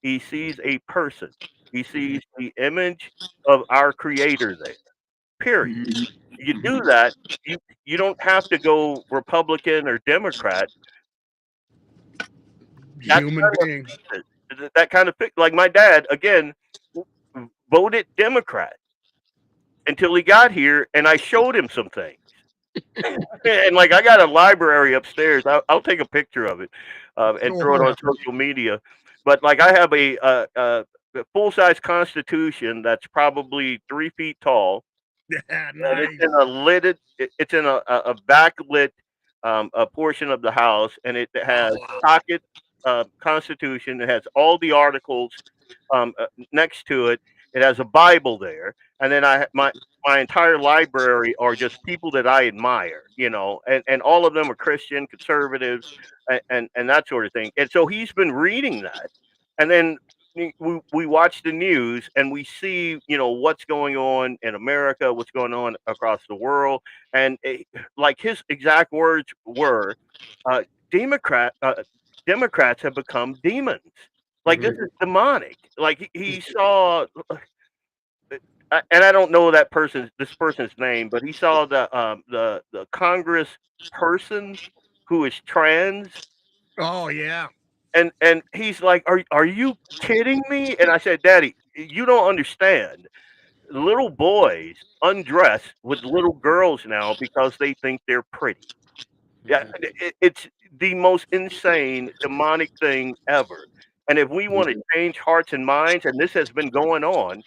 He sees a person. He sees the image of our creator there. Period. You do that, you don't have to go Republican or Democrat. That's Human kind of being. that kind of like my dad again voted Democrat until he got here, and I showed him some things. And like I got a library upstairs. I'll take a picture of it and Go throw it for on it. social media. But like I have a full size Constitution that's probably 3 feet tall, Yeah, and it's nice. in a lidded. It's in a backlit a portion of the house, and it has Oh wow. pocket Constitution. It has all the articles next to it. It has a Bible there, and then my entire library are just people that I admire, and all of them are Christian conservatives, and that sort of thing. And so he's been reading that, and then we watch the news and we see what's going on in America, what's going on across the world, and like his exact words were, uh, Democrat Democrats have become demons. Like this is demonic. Like he saw, and I don't know this person's name, but he saw the Congress person who is trans, Oh yeah. and he's like, are you kidding me? And I said, Daddy, you don't understand. Little boys undress with little girls now because they think they're pretty. Yeah, it's the most insane, demonic thing ever. And if we want to change hearts and minds, and this has been going on,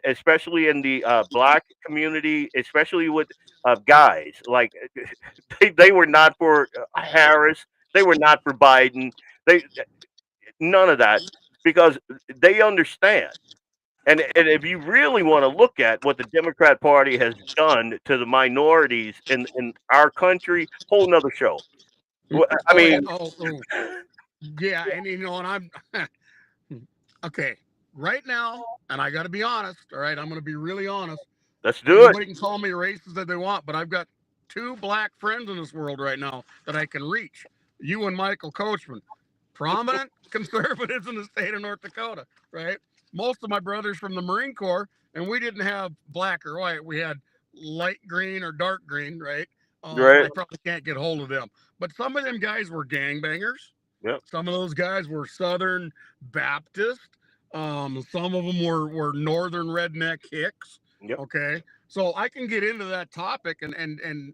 especially in the black community, especially with guys, like they were not for Harris, they were not for Biden, they none of that because they understand. And if you really want to look at what the Democrat Party has done to the minorities in our country, whole nother show. I Oh yeah. mean, Yeah. And and I'm okay right now, and I got to be honest. All right, I'm going to be really honest. let's do it. Anybody can call me racist that they want, but I've got two black friends in this world right now that I can reach. You and Michael Coachman, prominent conservatives in the state of North Dakota, right? Most of my brothers from the Marine Corps, and we didn't have black or white. We had light green or dark green, right? Right. I probably can't get hold of them. But some of them guys were gangbangers. Yep. Some of those guys were Southern Baptist. Some of them were Northern redneck hicks. Yep. Okay. So I can get into that topic and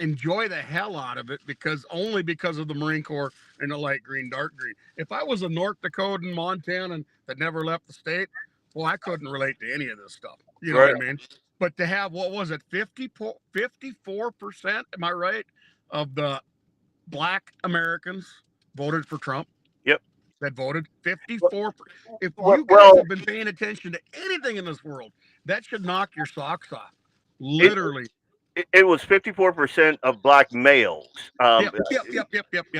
enjoy the hell out of it because of the Marine Corps and the light green, dark green. If I was a North Dakotan, Montanan that never left the state, well, I couldn't relate to any of this stuff. You know what I mean? But to have, what was it, 54%, am I right, of the black Americans voted for Trump? Yep. That voted 54%. If you guys have been paying attention to anything in this world, that should knock your socks off. Literally. It was 54% of black males. Yep.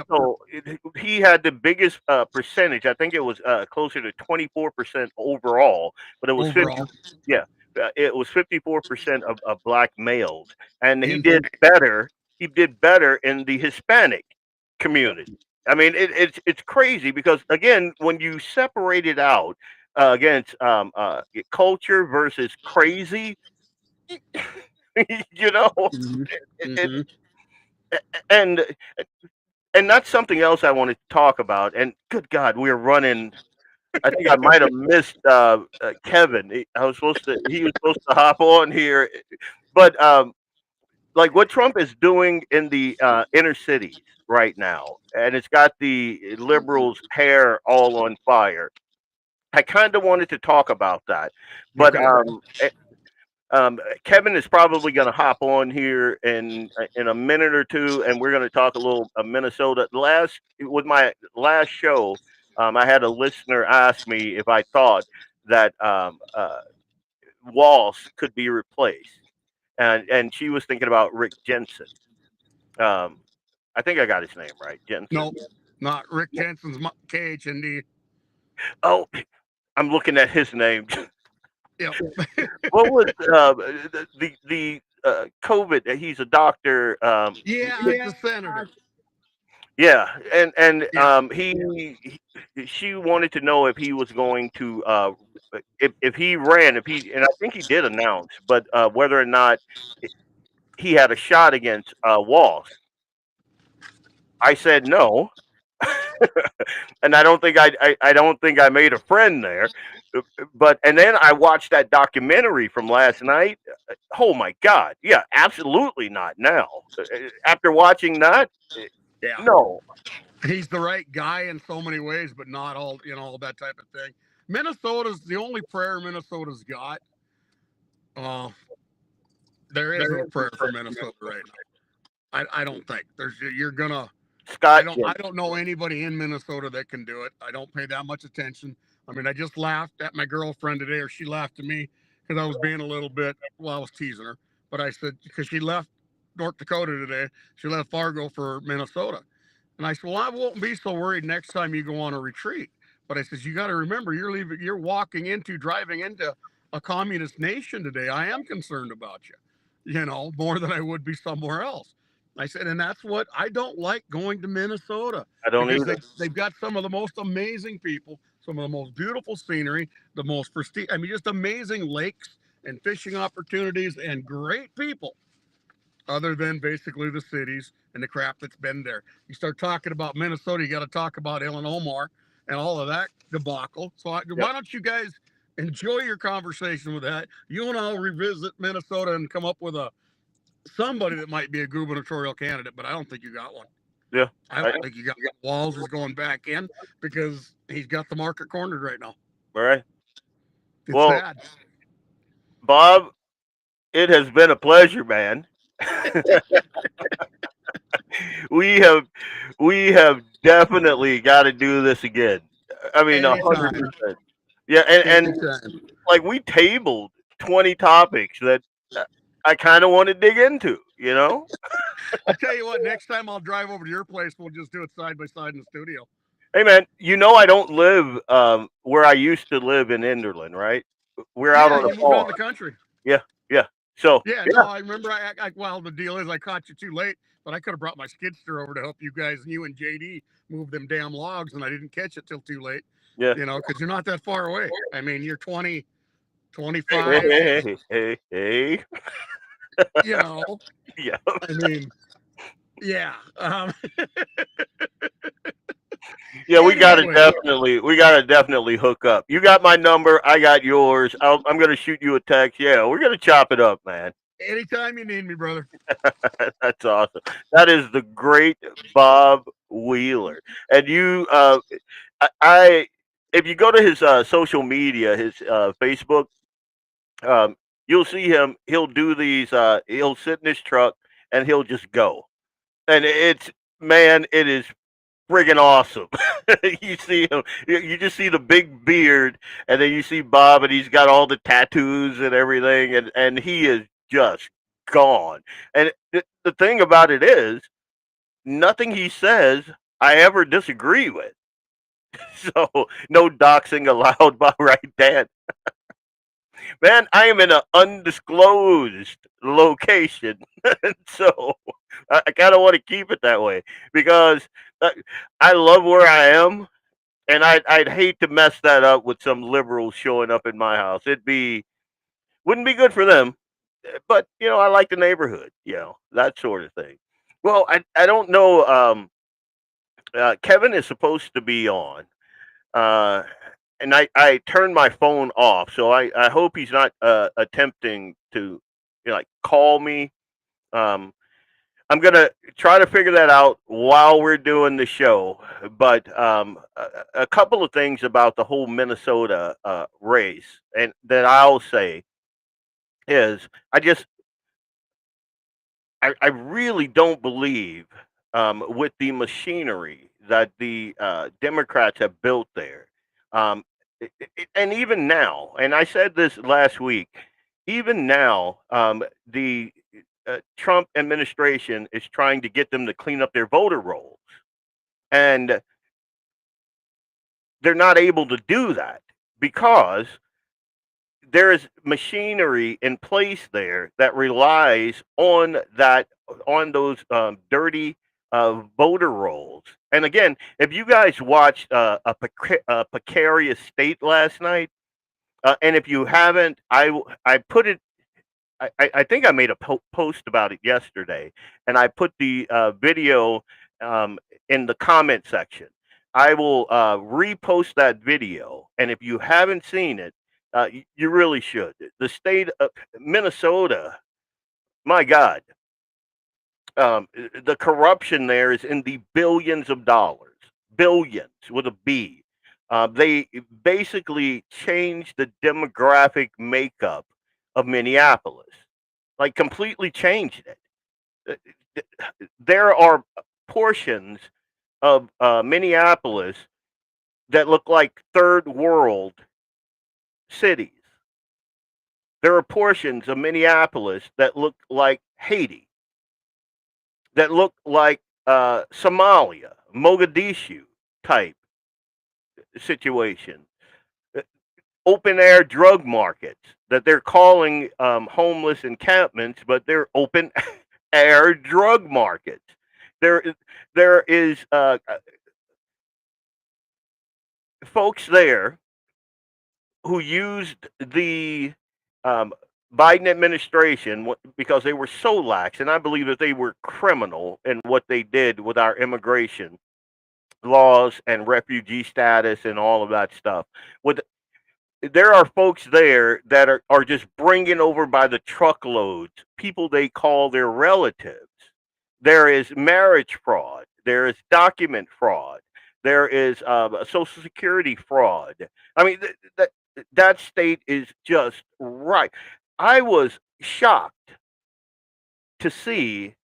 So he had the biggest percentage. I think it was closer to 24% overall, but it was Overall. 50. Yeah, it was 54% of black males, and he did better. He did better in the Hispanic community. I mean, it's crazy because again, when you separate it out against culture versus crazy, you know, and that's something else I want to talk about. And good God, we're running. I think I might have missed Kevin. He was supposed to hop on here, but like what Trump is doing in the inner cities right now, and it's got the liberals' hair all on fire. I kind of wanted to talk about that, but Kevin is probably going to hop on here in a minute or two, and we're going to talk a little Minnesota. With my last show, I had a listener ask me if I thought that Walsh could be replaced, and she was thinking about Rick Jensen. I think I got his name right, Jensen. No, not Rick Jensen's KHND. Oh, I'm looking at his name. Yep. What was the COVID? He's a doctor. It's a senator. Yeah, and she wanted to know if he was going to if he ran, and I think he did announce, but whether or not he had a shot against Walsh. I said no. And I don't think I made a friend there, but and then I watched that documentary from last night. Oh my God, yeah, absolutely not now. After watching that, no. He's the right guy in so many ways, but not all, all that type of thing. Minnesota's the only prayer Minnesota's got. There is no prayer for Minnesota right now. I don't think you're gonna. Scott, I don't know anybody in Minnesota that can do it. I don't pay that much attention. I mean, I just laughed at my girlfriend today, or she laughed at me because I was being a little bit, I was teasing her. But I said, because she left North Dakota today, she left Fargo for Minnesota. And I said, well, I won't be so worried next time you go on a retreat. But I said, you got to remember, you're driving into a communist nation today. I am concerned about you, more than I would be somewhere else. I said, and that's what I don't like going to Minnesota, I don't because either. they've got some of the most amazing people, some of the most beautiful scenery, the most prestige. I mean, just amazing lakes and fishing opportunities and great people. Other than basically the cities and the crap that's been there, you start talking about Minnesota, you got to talk about Illinois and all of that debacle. So Yep. why don't you guys enjoy your conversation with that? You and I'll revisit Minnesota and come up with a somebody that might be a gubernatorial candidate, but I don't think you got one. Yeah. I don't think you got Walls is going back in because he's got the market cornered right now. All right. It's Well, sad. Bob, it has been a pleasure, man. we have we have definitely got to do this again. I mean, Anytime. 100%. Yeah, and Anytime. like we tabled 20 topics that I kind of want to dig into. I'll tell you what, next time I'll drive over to your place, we'll just do it side by side in the studio. Hey, man, I don't live where I used to live in Enderlin, right? We're out Yeah, on a you moved out farm. of the country. Yeah, yeah. So Yeah, no, yeah, I remember. Well, the deal is I caught you too late, but I could have brought my skidster over to help you guys, and you and JD move them damn logs, and I didn't catch it till too late. yeah. Because you're not that far away. I mean, you're 20, Hey, hey, 25. hey, hey, hey, hey. You know, Yeah, I mean, yeah. yeah. Anyway, We gotta definitely hook up. You got my number. I got yours. I'm gonna shoot you a text. Yeah, we're gonna chop it up, man. anytime you need me, brother. That's awesome. That is the great Bob Wheeler. And I if you go to his social media, his Facebook, um, you'll see him. He'll do these. He'll sit in his truck and he'll just go. And it is friggin' awesome. You see him. You just see the big beard, and then you see Bob, and he's got all the tattoos and everything, and he is just gone. And the thing about it is, nothing he says I ever disagree with. So no doxing allowed by right dad. Man, I am in an undisclosed location, so I kind of want to keep it that way because uh, I love where I am, and I'd hate to mess that up with some liberals showing up in my house. Wouldn't be good for them, but I like the neighborhood, that sort of thing. Well, I don't know. Kevin is supposed to be on. Uh, and I turned my phone off, so I hope he's not attempting to like call me. Um, I'm gonna try to figure that out while we're doing the show. But a couple of things about the whole Minnesota race, and that I'll say is I really don't believe with the machinery that the Democrats have built there. Um, and even now, and I said this last week, even now, the Trump administration is trying to get them to clean up their voter rolls. And they're not able to do that because there is machinery in place there that relies on those dirty voter rolls. And again, if you guys watched a precarious state last night, and if you haven't, I put it. I think I made a post about it yesterday, and I put the video in the comment section. I will repost that video, and if you haven't seen it, you really should. The state of Minnesota, my God, the corruption there is in the billions of dollars, billions with a B. They basically changed the demographic makeup of Minneapolis, like completely changed it. There are portions of Minneapolis that look like third world cities. There are portions of Minneapolis that look like Haiti, that look like Somalia, Mogadishu type situation. Uh, Open air drug markets that they're calling homeless encampments, but they're open air drug markets. There is folks there who used the um, Biden administration because they were so lax, and I believe that they were criminal in what they did with our immigration laws and refugee status and all of that stuff. With there are folks there that are just bringing over by the truckloads people they call their relatives. There is marriage fraud. There is document fraud. There is social security fraud. I mean, that state is just right. I was shocked to see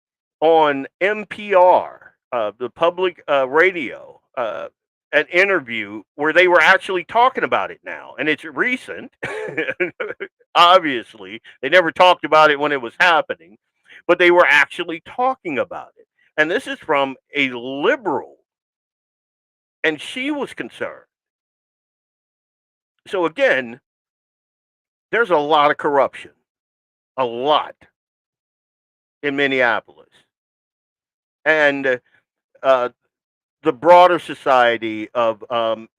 on NPR, the public radio, an interview where they were actually talking about it now, and it's recent. Obviously, they never talked about it when it was happening, but they were actually talking about it. And this is from a liberal, and she was concerned. So again, there's a lot of corruption, a lot in Minneapolis, and uh, the broader society of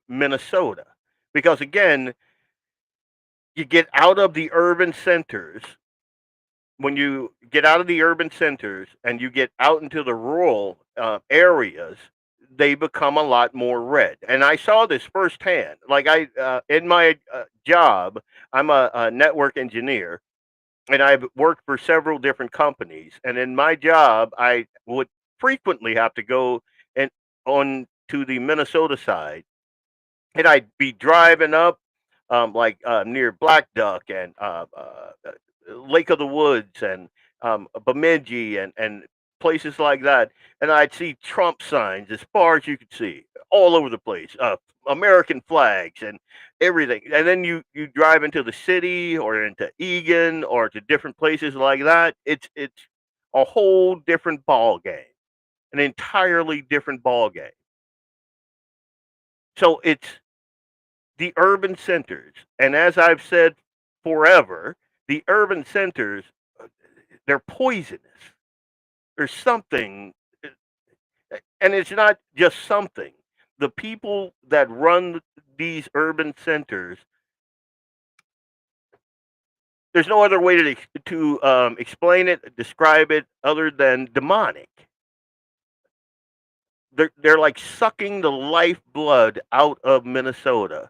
Minnesota. Because again, you get out of the urban centers. When you get out of the urban centers and you get out into the rural areas, they become a lot more red. And I saw this firsthand. Like in my job, I'm a network engineer, and I've worked for several different companies. And in my job, I would frequently have to go and on to the Minnesota side, and I'd be driving up, like near Black Duck and Lake of the Woods and Bemidji and places like that, and I'd see Trump signs as far as you could see all over the place, American flags and everything. And then you drive into the city or into Egan or to different places like that. It's a whole different ball game, an entirely different ball game. So it's the urban centers. And as I've said forever, the urban centers, they're poisonous. There's something, and it's not just something. The people that run these urban centers, there's no other way to explain it, describe it, other than demonic. They're like sucking the lifeblood out of Minnesota,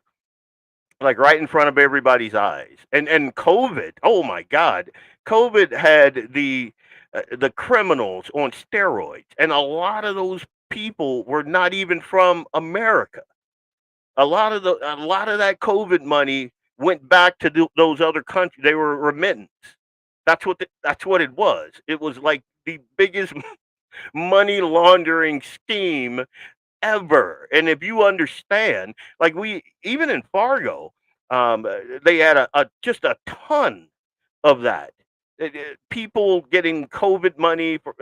like right in front of everybody's eyes. And COVID, oh my God, COVID had the criminals on steroids, and a lot of those people were not even from America. A lot of that COVID money went back to those other countries. They were remittance. That's what it was. It was like the biggest money laundering scheme ever. And if you understand, like we even in Fargo, they had just a ton of that. People getting COVID money for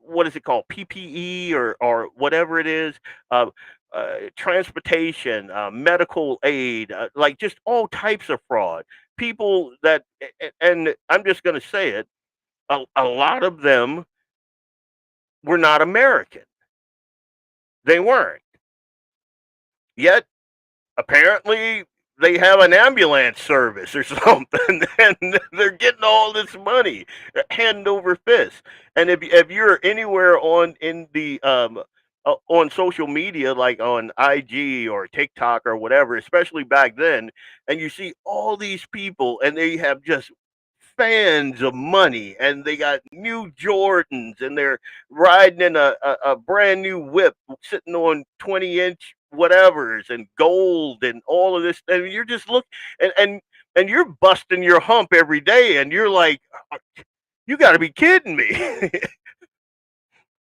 what is it called, PPE or whatever it is, uh, transportation, medical aid, like just all types of fraud. People that, and I'm just going to say it, a lot of them were not American. They weren't. Yet, apparently, they have an ambulance service or something, and they're getting all this money hand over fist. And if you're anywhere on social media, like on IG or TikTok or whatever, especially back then, and you see all these people, and they have just fans of money, and they got new Jordans, and they're riding in a brand new whip sitting on 20-inch whatevers and gold and all of this, and you're just and you're busting your hump every day, and you're like, you got to be kidding me.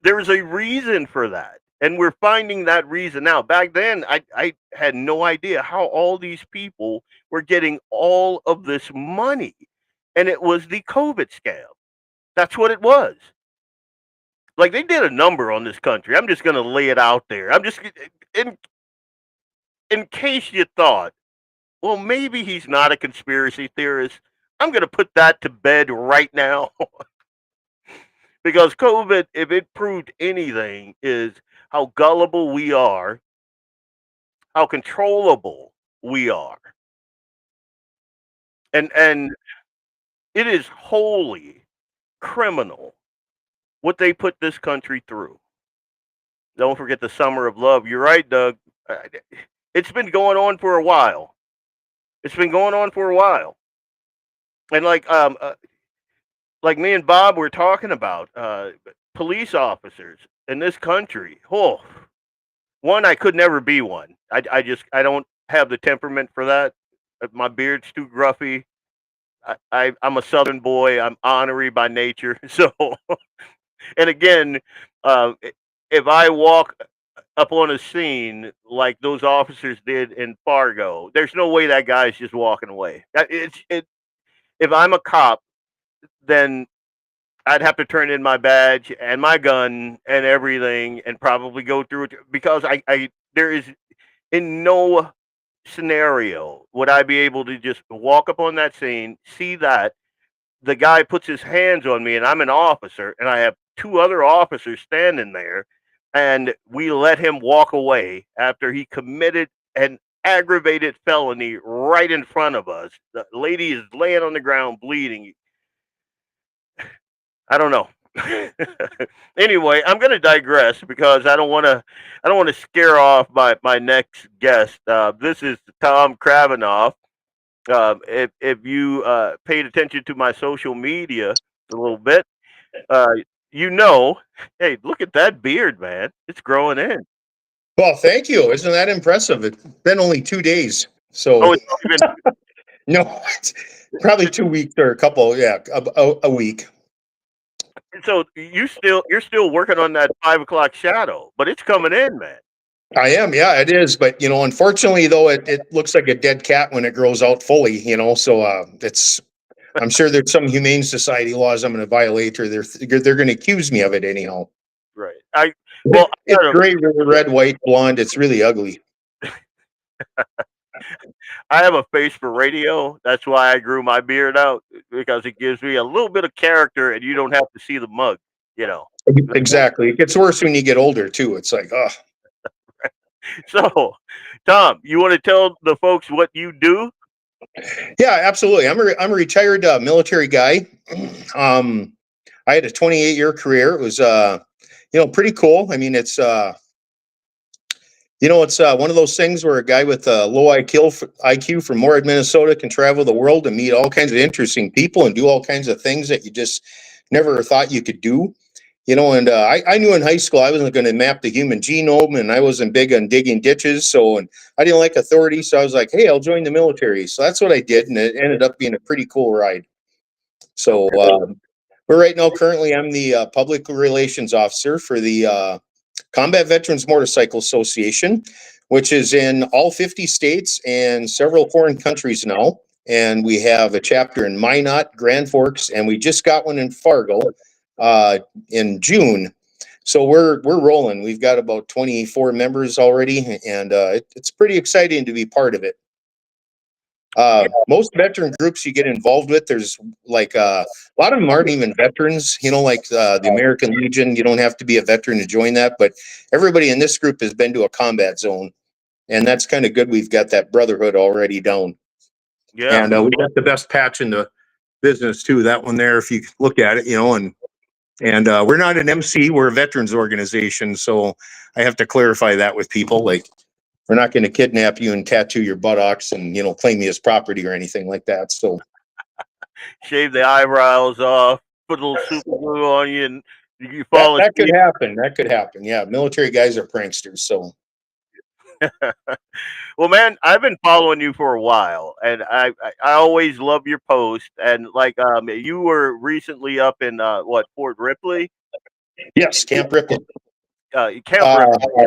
There's a reason for that, and we're finding that reason now. Back then, I had no idea how all these people were getting all of this money, and it was the COVID scam. That's what it was. Like they did a number on this country. I'm just going to lay it out there. I'm just in in case you thought, well, maybe he's not a conspiracy theorist. I'm going to put that to bed right now. Because COVID, if it proved anything, is how gullible we are, how controllable we are, and it is wholly criminal what they put this country through. Don't forget the summer of love. You're right, Doug. Uh, It's been going on for a while. It's been going on for a while, and like me and Bob were talking about, police officers in this country. Oh, one, I could never be one. I don't have the temperament for that. My beard's too gruffy. I'm a Southern boy. I'm honorary by nature. So, and again, if I walk up on a scene like those officers did in Fargo, there's no way that guy's just walking away. If I'm a cop, then I'd have to turn in my badge and my gun and everything, and probably go through it because I there is in no scenario would I be able to just walk up on that scene, see that the guy puts his hands on me, and I'm an officer, and I have two other officers standing there, and we let him walk away after he committed an aggravated felony right in front of us. The lady is laying on the ground bleeding. I don't know. Anyway, I'm going to digress because I don't want to scare off my next guest. This is Tom Kravinoff. If you paid attention to my social media a little bit, uh, you know, hey, look at that beard, man. It's growing in. Well, thank you. Isn't that impressive? It's been only 2 days. So, Oh, it's only no, it's probably 2 weeks or a couple. Yeah, a week. so you're still working on that 5 o'clock shadow, but it's coming in, man. I am. Yeah, it is. But, unfortunately, though, it looks like a dead cat when it grows out fully, so I'm sure there's some humane society laws I'm going to violate, or they're going to accuse me of it anyhow. Right. Well, It's gray, red, white, blonde. It's really ugly. I have a face for radio. That's why I grew my beard out because it gives me a little bit of character, and you don't have to see the mug. You know. Exactly. It gets worse when you get older too. It's like, oh, So, Tom, you want to tell the folks what you do? yeah, absolutely. I'm a retired military guy. I had a 28-year career. It was pretty cool. I mean, it's one of those things where a guy with a low IQ from Moorhead, Minnesota can travel the world and meet all kinds of interesting people and do all kinds of things that you just never thought you could do. And I knew in high school I wasn't going to map the human genome, and I wasn't big on digging ditches. And I didn't like authority. So I was like, hey, I'll join the military. So that's what I did. And it ended up being a pretty cool ride. So we're right now, currently, I'm the public relations officer for the Combat Veterans Motorcycle Association, which is in all 50 states and several foreign countries now. And we have a chapter in Minot, Grand Forks, and we just got one in Fargo in June. So we're rolling. We've got about 24 members already, and it's pretty exciting to be part of it. Most veteran groups you get involved with, there's like a lot of them aren't even veterans, like the American Legion. You don't have to be a veteran to join that, but everybody in this group has been to a combat zone, and that's kind of good. We've got that brotherhood already down. Yeah. And we got the best patch in the business too. That one there, if you look at it, and we're not an MC, we're a veterans organization. So I have to clarify that with people. Like, we're not going to kidnap you and tattoo your buttocks and, claim you as property or anything like that. So Shave the eyebrows off, put a little super glue on you, and you fall that could asleep. happen. That could happen. Yeah. Military guys are pranksters. So Well, man, I've been following you for a while, and I always love your post. And like, you were recently up in Fort Ripley, yes, Camp Ripley. Camp Ripley.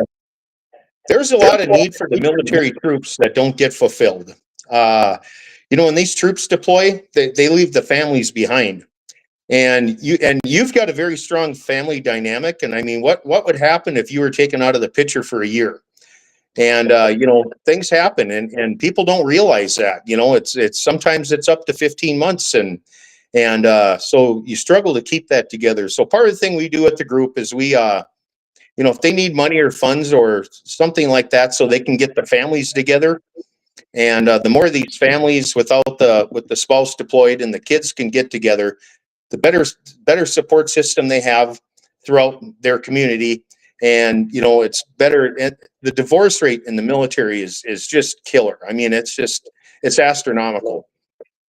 There's a lot of need for the military troops that don't get fulfilled. When these troops deploy, they leave the families behind. And you've got a very strong family dynamic. And I mean, what would happen if you were taken out of the picture for a year? And things happen, and people don't realize that. It's sometimes it's up to 15 months, and And so you struggle to keep that together. So part of the thing we do at the group is we, if they need money or funds or something like that, so they can get the families together. And the more these families with the spouse deployed and the kids can get together, the better support system they have throughout their community. And it's better. The divorce rate in the military is just killer. I mean, it's astronomical.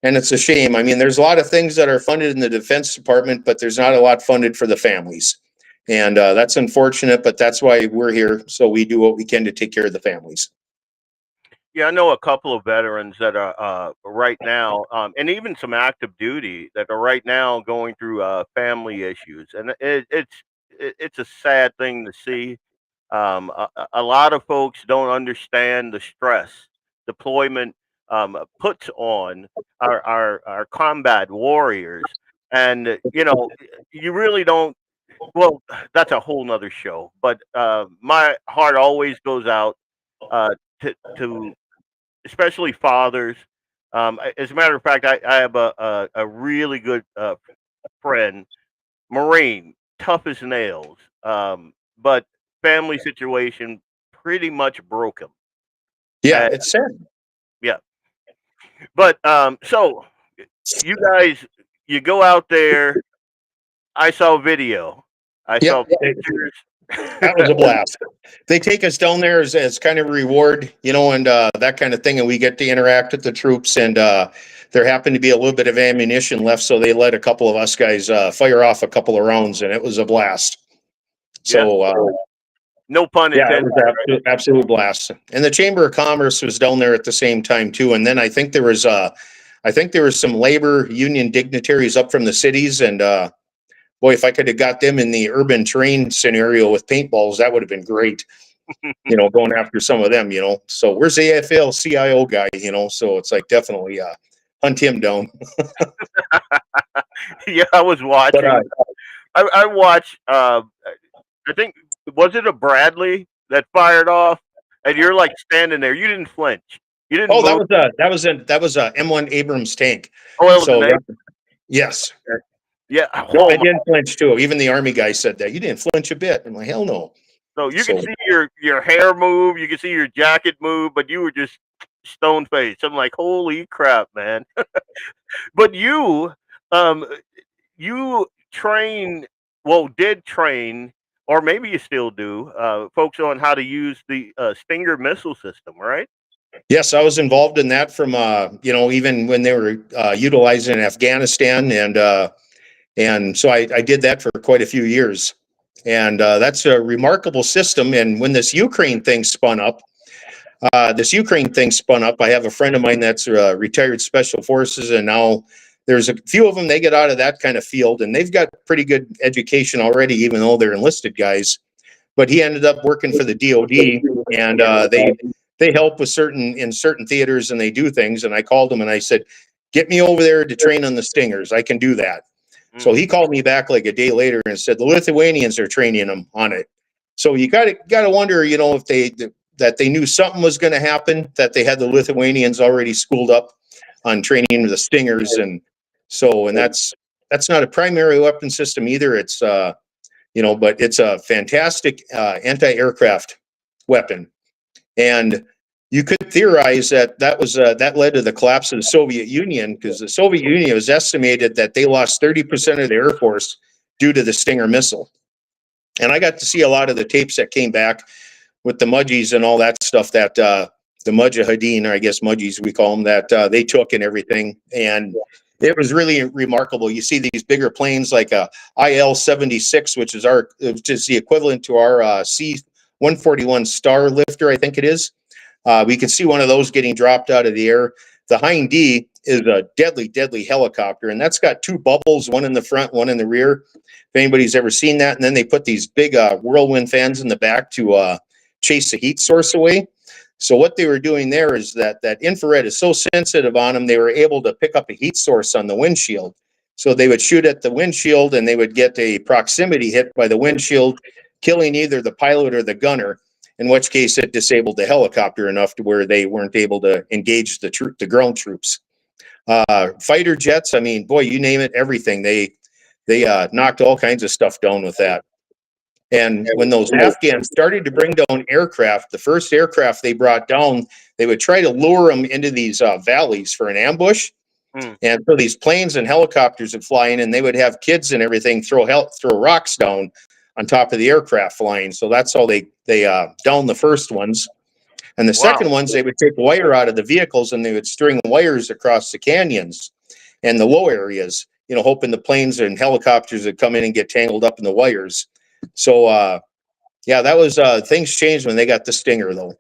And it's a shame. I mean, there's a lot of things that are funded in the Defense Department, but there's not a lot funded for the families. And that's unfortunate, but that's why we're here. So we do what we can to take care of the families. Yeah, I know a couple of veterans that are right now, and even some active duty that are right now going through family issues, and it's a sad thing to see. A lot of folks don't understand the stress deployment puts on our combat warriors, and you really don't. Well, that's a whole nother show. But my heart always goes out to especially fathers. As a matter of fact, I have a really good friend, Marine, tough as nails, but family situation pretty much broke him. Yeah, And, it's sad. yeah, but so you guys, you go out there. I saw video. I Yep. saw pictures. That was a blast. They take us down there as kind of a reward, and that kind of thing, and we get to interact with the troops. And there happened to be a little bit of ammunition left, so they let a couple of us guys fire off a couple of rounds, and it was a blast. So, no pun yeah, it intended. was absolute blast. And the Chamber of Commerce was down there at the same time too. And then I think there was some labor union dignitaries up from the cities, and boy, if I could have got them in the urban terrain scenario with paintballs, that would have been great. Going after some of them. So where's the AFL-CIO guy? So it's like definitely hunt him down. Yeah, I was watching. But, I watched. I think was it a Bradley that fired off, and you're like standing there. You didn't flinch. You didn't. oh, move. that was a M1 Abrams tank. Oh, it was So an A- yes. Yeah. No, Oh, I my. didn't flinch too. Even the Army guy said that. You didn't flinch a bit. I'm like, hell no. So you can see your hair move, you can see your jacket move, but you were just stone faced. I'm like, holy crap, man! But um, you train, well, did train, or maybe you still do, folks on how to use the Stinger missile system, right? Yes, I was involved in that from even when they were utilizing in Afghanistan, and so I did that for quite a few years, and that's a remarkable system. And when this Ukraine thing spun up, I have a friend of mine that's retired Special Forces, and now there's a few of them. They get out of that kind of field, and they've got pretty good education already, even though they're enlisted guys. But he ended up working for the DoD, and they help with certain theaters, and they do things. And I called him and I said, "Get me over there to train on the Stingers. I can do that." So he called me back like a day later and said the Lithuanians are training them on it. So you gotta wonder, if they knew something was going to happen, that they had the Lithuanians already schooled up on training the Stingers, and that's not a primary weapon system either. It's but it's a fantastic anti-aircraft weapon. And you could theorize that led to the collapse of the Soviet Union, because the Soviet Union was estimated that they lost 30% of their air force due to the Stinger missile. And I got to see a lot of the tapes that came back with the Mudgies and all that stuff that the Mujahideen, or I guess Mudgies we call them, that they took and everything. And it was really remarkable. You see these bigger planes like a IL-76, which is the equivalent to our C-141 Star lifter, I think it is. We can see one of those getting dropped out of the air. The Hind D is a deadly, deadly helicopter, and that's got two bubbles, one in the front, one in the rear. If anybody's ever seen that, and then they put these big whirlwind fans in the back to chase the heat source away. So what they were doing there is that infrared is so sensitive on them, they were able to pick up a heat source on the windshield. So they would shoot at the windshield, and they would get a proximity hit by the windshield, killing either the pilot or the gunner, in which case it disabled the helicopter enough to where they weren't able to engage the ground troops. Fighter jets. I mean, boy, you name it, everything. They knocked all kinds of stuff down with that. And when those Afghans started to bring down aircraft, the first aircraft they brought down, they would try to lure them into these valleys for an ambush. And so these planes and helicopters would fly in, and they would have kids and everything throw rocks down on top of the aircraft flying. So that's how they downed the first ones. And the second ones, they would take wire out of the vehicles and they would string wires across the canyons and the low areas, hoping the planes and helicopters would come in and get tangled up in the wires. So, yeah, that was things changed when they got the Stinger, though.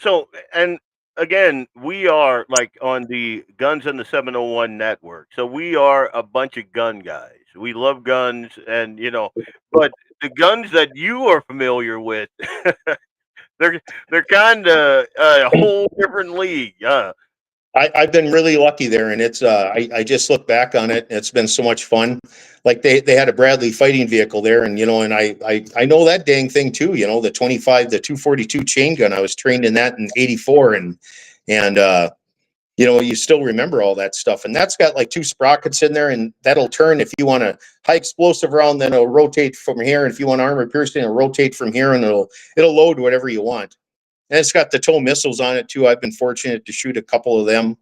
So, and again, we are like on the Guns and the 701 network. So we are a bunch of gun guys. We love guns, and but the guns that you are familiar with, they're kind of a whole different league. I've been really lucky there, and it's I just look back on it. It's been so much fun. Like they had a Bradley fighting vehicle there, and and I know that dang thing too. The 242 chain gun. I was trained in that in '84, and you still remember all that stuff. And that's got like 2 sprockets in there, and that'll turn if you want a high explosive round. Then it'll rotate from here, and if you want armor piercing, it'll rotate from here, and it'll load whatever you want. And it's got the TOW missiles on it too. I've been fortunate to shoot a couple of them.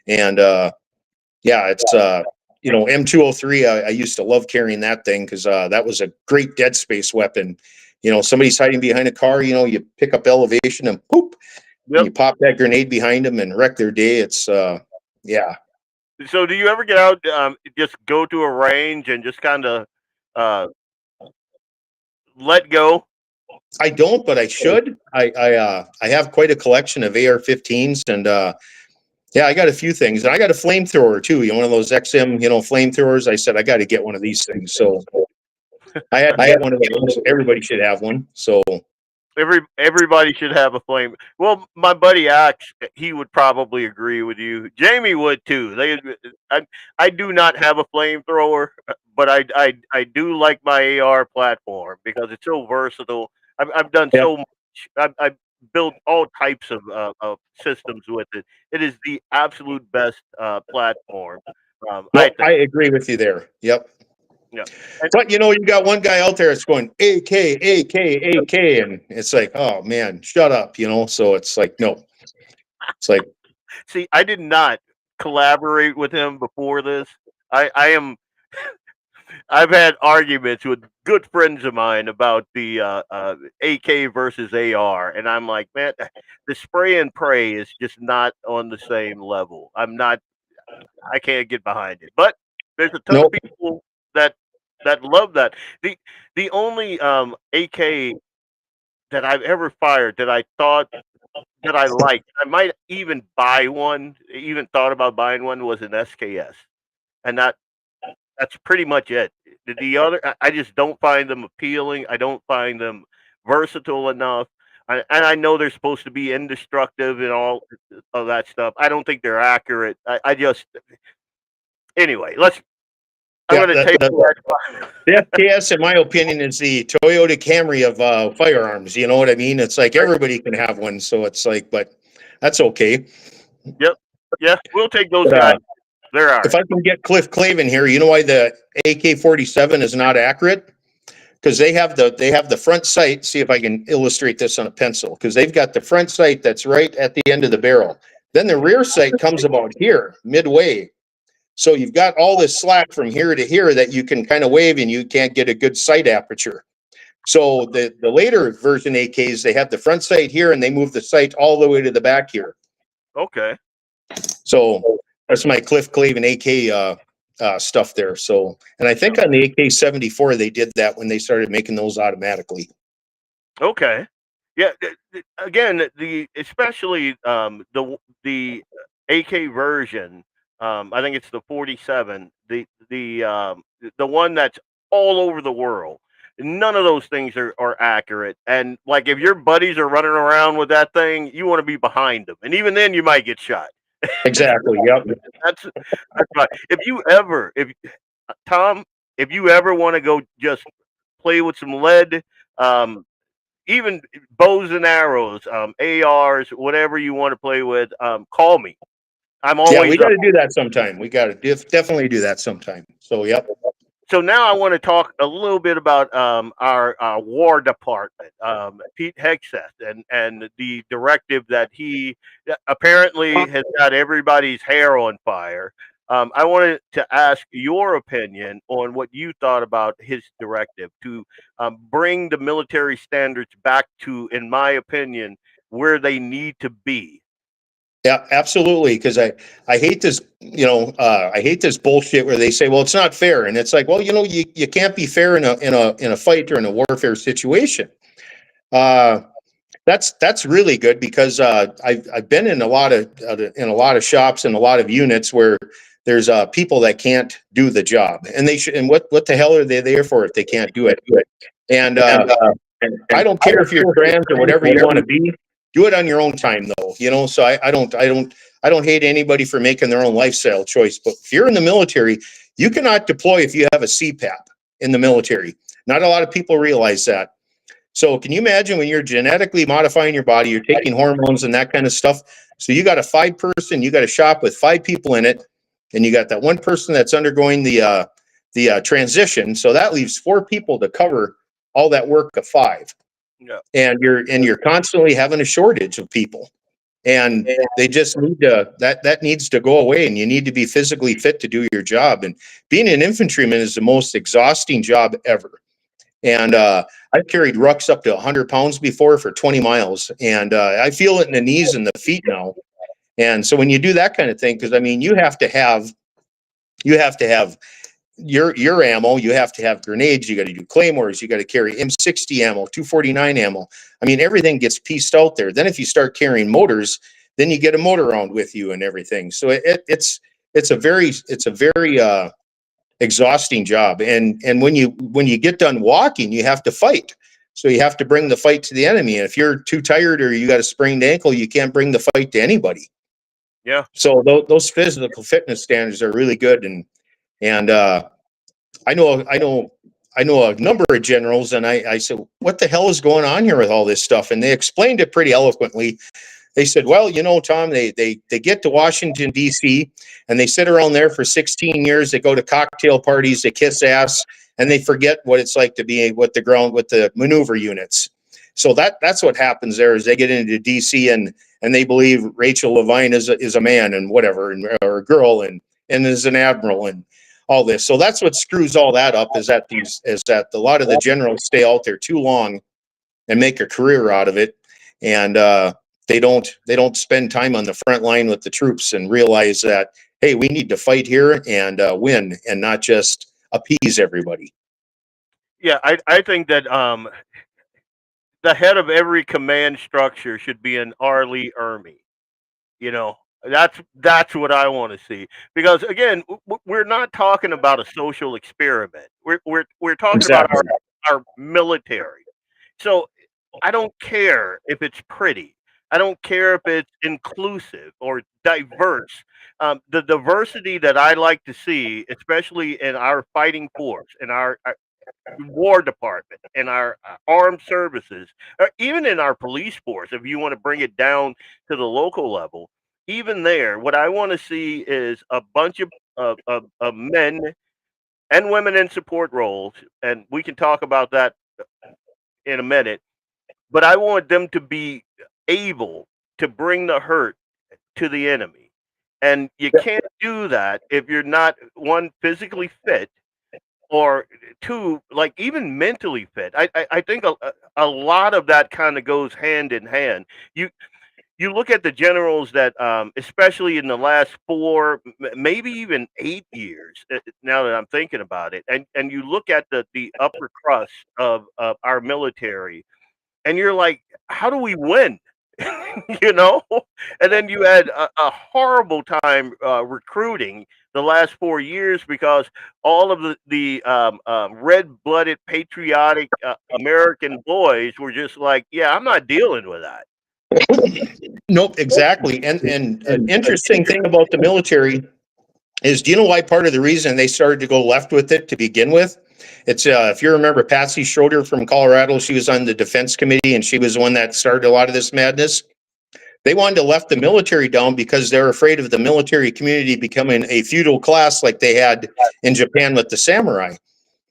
And yeah, it's M203. I used to love carrying that thing because that was a great dead space weapon. Somebody's hiding behind a car, you pick up elevation and poop, and you pop that grenade behind them and wreck their day. It's yeah. So do you ever get out, just go to a range and just kind of let go? I don't, but I should. I have quite a collection of AR-15s, and yeah, I got a few things, and I got a flamethrower too. One of those XM, flamethrowers. I said I got to get one of these things, so I had to get one of those. Everybody should have one. So Everybody should have a flame. Well, my buddy Axe, he would probably agree with you. Jamie would too. I do not have a flamethrower, but I do like my AR platform because it's so versatile. I've done so much. I've built all types of systems with it. It is the absolute best platform. I agree with you there. Yep. Yeah. But you got one guy out there that's going AK, AK, AK, and it's like, oh man, shut up, So it's like, no. It's like, see, I did not collaborate with him before this. I've had arguments with good friends of mine about the AK versus AR, and I'm like, man, the spray and pray is just not on the same level. I can't get behind it. But there's a ton of people that love that. The only AK that I've ever fired that I thought that I liked, I might even buy one, even thought about buying one, was an SKS, and that's pretty much it. The other, I just don't find them appealing. I don't find them versatile enough. And I know they're supposed to be indestructible and all of that stuff. I don't think they're accurate. I just, anyway, I'm going to take the FKS, in my opinion, is the Toyota Camry of firearms. You know what I mean? It's like everybody can have one, so it's like, but that's okay. Yep. Yeah, we'll take those guys. There are. If I can get Cliff Clavin here, you know why the AK-47 is not accurate? Because they have the front sight. See if I can illustrate this on a pencil. Because they've got the front sight that's right at the end of the barrel. Then the rear sight comes about here, midway. So you've got all this slack from here to here that you can kind of wave, and you can't get a good sight aperture. So the later version AKs, they have the front sight here, and they move the sight all the way to the back here. Okay. So that's my Cliff Clavin AK stuff there. So, and I think on the AK-74 they did that when they started making those automatically. Okay. Yeah. Again, especially the AK version. I think it's the 47. The one that's all over the world. None of those things are accurate. And like if your buddies are running around with that thing, you want to be behind them. And even then, you might get shot. Exactly. Yep. That's right. Tom, if you ever want to go just play with some lead, even bows and arrows, ARs, whatever you want to play with, call me. I'm Yeah, always we got up. to do that sometime. We got to definitely do that sometime. So, yep. So now I want to talk a little bit about our War Department, Pete Hegseth, and the directive that he apparently has got everybody's hair on fire. I wanted to ask your opinion on what you thought about his directive to bring the military standards back to, in my opinion, where they need to be. Yeah, absolutely. Because I hate this, I hate this bullshit where they say, well, it's not fair. And it's like, well, you can't be fair in a fight or in a warfare situation. Uh, that's really good because I've been in a lot of shops and a lot of units where there's people that can't do the job, and they should. And what the hell are they there for if they can't do it? And I don't care if you're trans or whatever you want to be. Do it on your own time, though. So I don't hate anybody for making their own lifestyle choice. But if you're in the military, you cannot deploy if you have a CPAP in the military. Not a lot of people realize that. So can you imagine when you're genetically modifying your body, you're taking hormones and that kind of stuff. So you got you got a shop with 5 people in it, and you got that one person that's undergoing the transition. So that leaves 4 people to cover all that work of 5. Yeah. And you're constantly having a shortage of people. And they just need that needs to go away, and you need to be physically fit to do your job. And being an infantryman is the most exhausting job ever. And I've carried rucks up to 100 pounds before for 20 miles. And I feel it in the knees and the feet now. And so when you do that kind of thing, because I mean, you have to have your ammo, you have to have grenades, you got to do claymores, you got to carry M60 ammo, 249 ammo. I mean, everything gets pieced out there. Then if you start carrying motors, then you get a motor round with you and everything. So it's a very exhausting job. And when you get done walking, you have to fight. So you have to bring the fight to the enemy. And if you're too tired or you got a sprained ankle, you can't bring the fight to anybody. Yeah. So those physical fitness standards are really good. And I know a number of generals, and I said, what the hell is going on here with all this stuff? And they explained it pretty eloquently. They said, well, Tom, they get to Washington, D.C., and they sit around there for 16 years. They go to cocktail parties, they kiss ass, and they forget what it's like to be with the maneuver units. So that's what happens there is they get into D.C. and they believe Rachel Levine is a man and whatever, or a girl and is an admiral and all this. So that's what screws all that up is that a lot of the generals stay out there too long and make a career out of it. And they don't spend time on the front line with the troops and realize that, hey, we need to fight here and win and not just appease everybody. Yeah, I think that the head of every command structure should be an R. Lee Ermey. You know, that's what I want to see. Because again, we're not talking about a social experiment. We're talking about Exactly. our military. So I don't care if it's pretty. I don't care if it's inclusive or diverse. The diversity that I like to see, especially in our fighting force, in our War Department, in our armed services, or even in our police force, if you want to bring it down to the local level, even there, what I want to see is a bunch of men and women in support roles, and we can talk about that in a minute. But I want them to be able to bring the hurt to the enemy. And you can't do that if you're not, one, physically fit, or two, like even mentally fit. I think a lot of that kind of goes hand in hand. You look at the generals that, especially in the last 4, maybe even 8 years, now that I'm thinking about it, and you look at the upper crust of our military, and you're like, how do we win? you know, and then you had a horrible time recruiting the last 4 years because all of the red-blooded, patriotic American boys were just like, yeah, I'm not dealing with that. Nope, exactly. And an interesting thing about the military is, do you know why part of the reason they started to go left with it to begin with? It's if you remember Patsy Schroeder from Colorado, she was on the defense committee and she was the one that started a lot of this madness. They wanted to left the military down because they're afraid of the military community becoming a feudal class like they had in Japan with the samurai.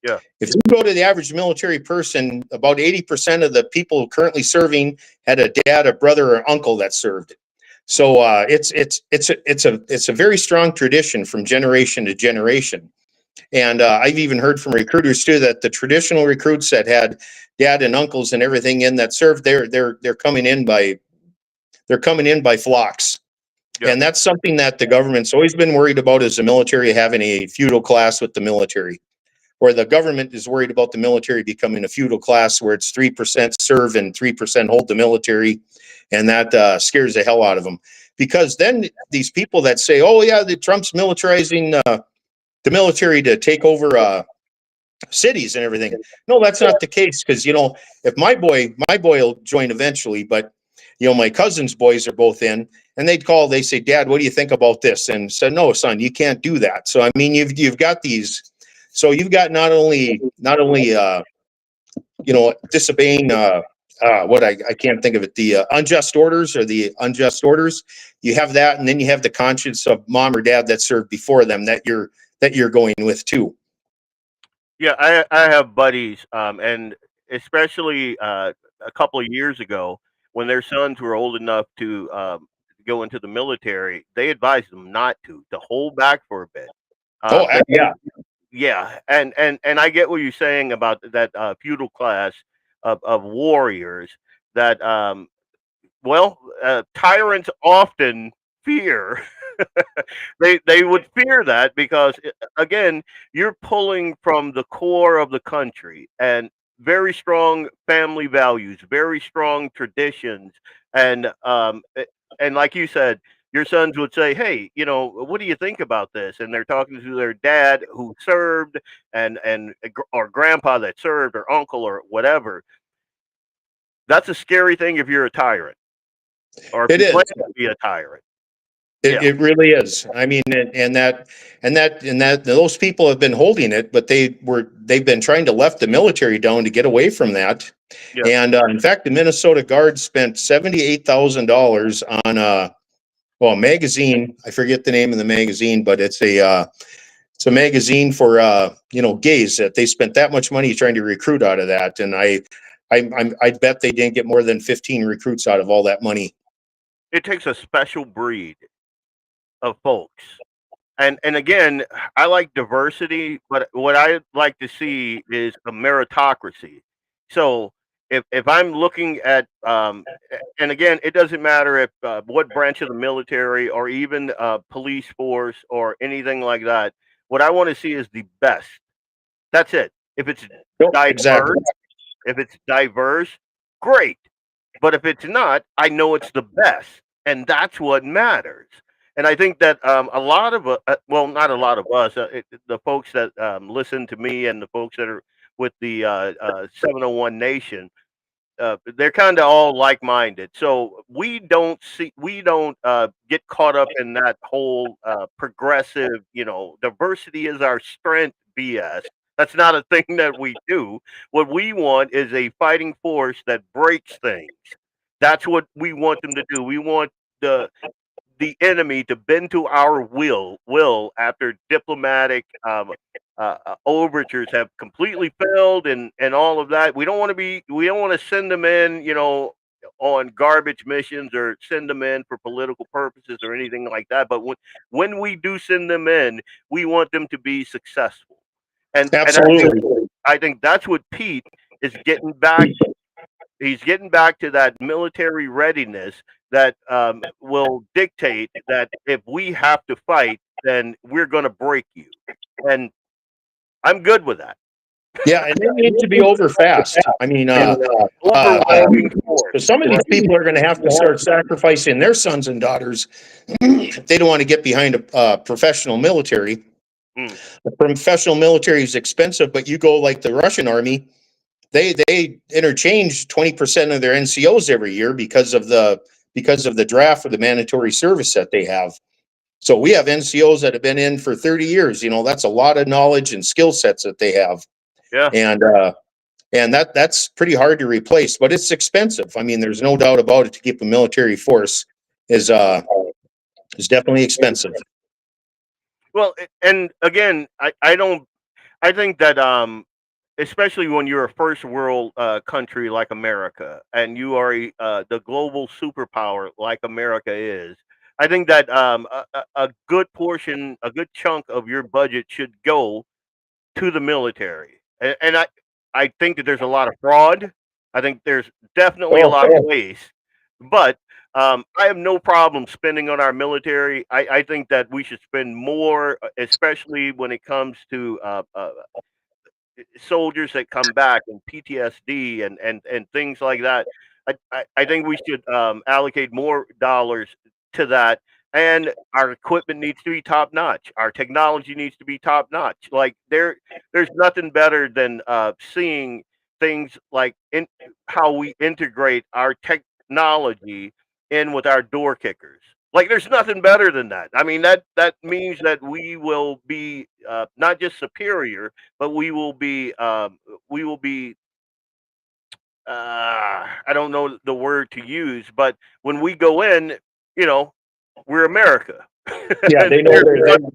Yeah. If you go to the average military person, about 80% of the people currently serving had a dad, a brother, or uncle that served. So it's a very strong tradition from generation to generation. And I've even heard from recruiters too that the traditional recruits that had dad and uncles and everything in that served, they're coming in by flocks. Yeah. And that's something that the government's always been worried about, is the military having a feudal class with the military, where the government is worried about the military becoming a feudal class where it's 3% serve and 3% hold the military. And that scares the hell out of them, because then these people that say, oh yeah, the Trump's militarizing the military to take over cities and everything. No, that's not the case. Because, if my boy will join eventually, but my cousin's boys are both in, and they say, Dad, what do you think about this? And said, no, son, you can't do that. So I mean, you've got these. So you've got not only disobeying what I can't think of it, the unjust orders or the unjust orders. You have that, and then you have the conscience of mom or dad that served before them that you're going with too. Yeah, I have buddies, and especially a couple of years ago, when their sons were old enough to go into the military, they advised them not to hold back for a bit. Oh, yeah. Yeah, and I get what you're saying about that feudal class of warriors that tyrants often fear. They would fear that because again, you're pulling from the core of the country and very strong family values, very strong traditions, and and like you said, your sons would say, "Hey, what do you think about this?" And they're talking to their dad who served, or grandpa that served, or uncle, or whatever. That's a scary thing if you're a tyrant, or if It you plan is. to be a tyrant. It, Yeah, it really is. I mean, and that those people have been holding it, but they've been trying to left the military down to get away from that. yeah. And in fact, the Minnesota Guard spent $78,000 on a magazine. I forget the name of the magazine, but it's a magazine for gays, that they spent that much money trying to recruit out of that. And I bet they didn't get more than 15 recruits out of all that money. It takes a special breed of folks. And again, I like diversity, but what I like to see is a meritocracy. So if I'm looking at and again, it doesn't matter if what branch of the military or even police force or anything like that. What I want to see is the best. That's it. If it's Exactly. diverse, if it's diverse, great. But if it's not, I know it's the best, and that's what matters. And I think that a lot of well, not a lot of us, the folks that listen to me and the folks that are with the 701 Nation, they're kind of all like-minded. So we don't get caught up in that whole progressive, diversity is our strength BS. That's not a thing that we do. What we want is a fighting force that breaks things. That's what we want them to do. We want the enemy to bend to our will after diplomatic overtures have completely failed, and all of that. We don't want to send them in, on garbage missions, or send them in for political purposes or anything like that. But when we do send them in, we want them to be successful. And Absolutely. I think that's what Pete is getting back. He's getting back to that military readiness that will dictate that if we have to fight, then we're going to break you. And I'm good with that. Yeah, and they need to be over fast. I mean, Overwhelming force. so some of these people are going to have to start sacrificing their sons and daughters if they don't want to get behind a professional military. Mm. The professional military is expensive, but you go like the Russian army, they interchange 20% of their NCOs every year because of the draft or the mandatory service that they have. So we have NCOs that have been in for 30 years. That's a lot of knowledge and skill sets that they have. Yeah. And that's pretty hard to replace, but it's expensive. I mean, there's no doubt about it to keep a military force. is definitely expensive. Well, and again, I don't. I think that especially when you're a first world country like America, and you are the global superpower like America is, I think that a good portion, a good chunk of your budget should go to the military. And I think that there's a lot of fraud. I think there's definitely a Oh, lot of waste, but I have no problem spending on our military. I think that we should spend more, especially when it comes to soldiers that come back and PTSD and things like that. I think we should allocate more dollars to that. And our equipment needs to be top notch. Our technology needs to be top notch. Like there's nothing better than seeing things like how we integrate our technology in with our door kickers. Like there's nothing better than that. I mean that means that we will be not just superior, but we will be I don't know the word to use, but when we go in, you know, we're America. yeah, And there's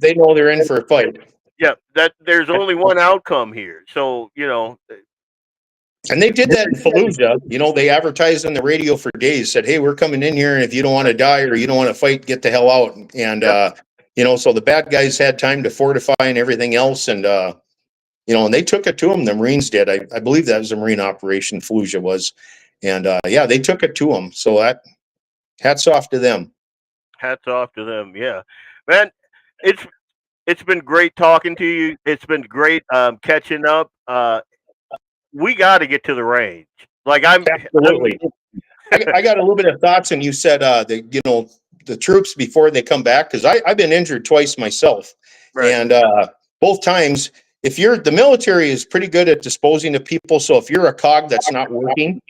they know they're in for a fight. yeah, that there's only one outcome here. So, you know, And they did that in Fallujah. You know, they advertised on the radio for days, said, "Hey, we're coming in here, and if you don't want to die or you don't want to fight, get the hell out." And yep, you know, so the bad guys had time to fortify and everything else, and you know, and they took it to them. The Marines did. I believe that was a Marine operation. Fallujah was, and yeah, they took it to them. So that hats off to them. hats off to them. Yeah. Man, it's it's been great talking to you. It's been great catching up. We got to get to the range. Like I'm Absolutely. I got a little bit of thoughts, and you said you know, the troops before they come back, because I've been injured twice myself, right. and both times, if you're the military is pretty good at disposing of people. So if you're a cog that's not working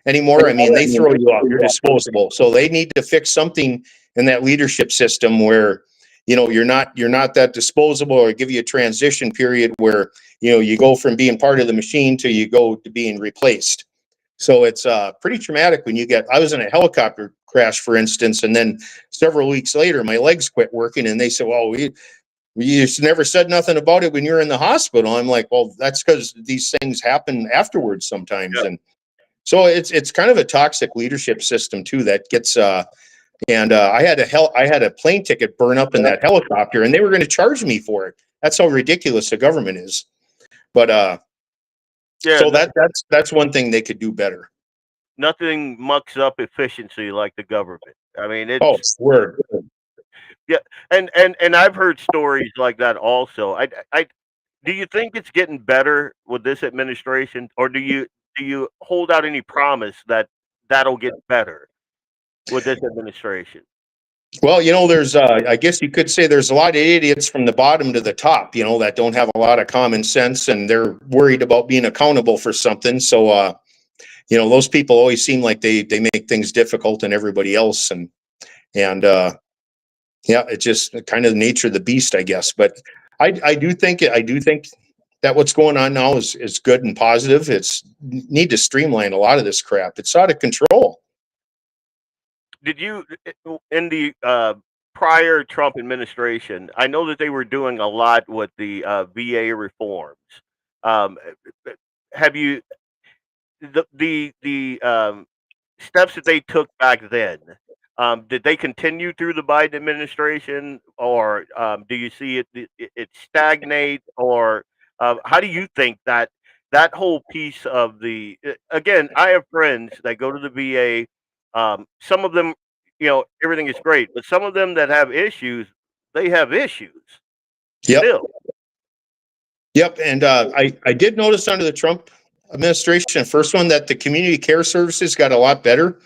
anymore, I mean, they throw you out. You're disposable. So they need to fix something in that leadership system where, you know, you're not that disposable, or give you a transition period where, you know, you go from being part of the machine to you go to being replaced. So it's pretty traumatic when you get. I was in a helicopter crash, for instance, and then several weeks later, my legs quit working, and they said, "Well, we just never said nothing about it when you were in the hospital." I'm like, "Well, that's because these things happen afterwards sometimes," Yeah. and so it's kind of a toxic leadership system too that gets. And I had a plane ticket burn up in that helicopter, and they were going to charge me for it. That's how ridiculous the government is. But Yeah. so that's one thing they could do better. Nothing mucks up efficiency like the government. I mean, Oh, it's word. yeah, and I've heard stories like that also. I do you think it's getting better with this administration, or do you hold out any promise that that'll get better with this administration? Well, you know, there's, I guess you could say there's a lot of idiots from the bottom to the top, you know, that don't have a lot of common sense, and they're worried about being accountable for something. So, you know, those people always seem like they make things difficult on everybody else. And, yeah, it's just kind of the nature of the beast, I guess. But I do think that what's going on now is good and positive. It's need to streamline a lot of this crap. It's out of control. Did you in the prior Trump administration? I know that they were doing a lot with the VA reforms. Um, have you the steps that they took back then? Did they continue through the Biden administration, or do you see it stagnate, or how do you think that that whole piece of the again? I have friends that go to the VA. Some of them, you know, everything is great, but some of them that have issues, they have issues Yep. still. Yep. And I did notice under the Trump administration, first one, that the community care services got a lot better.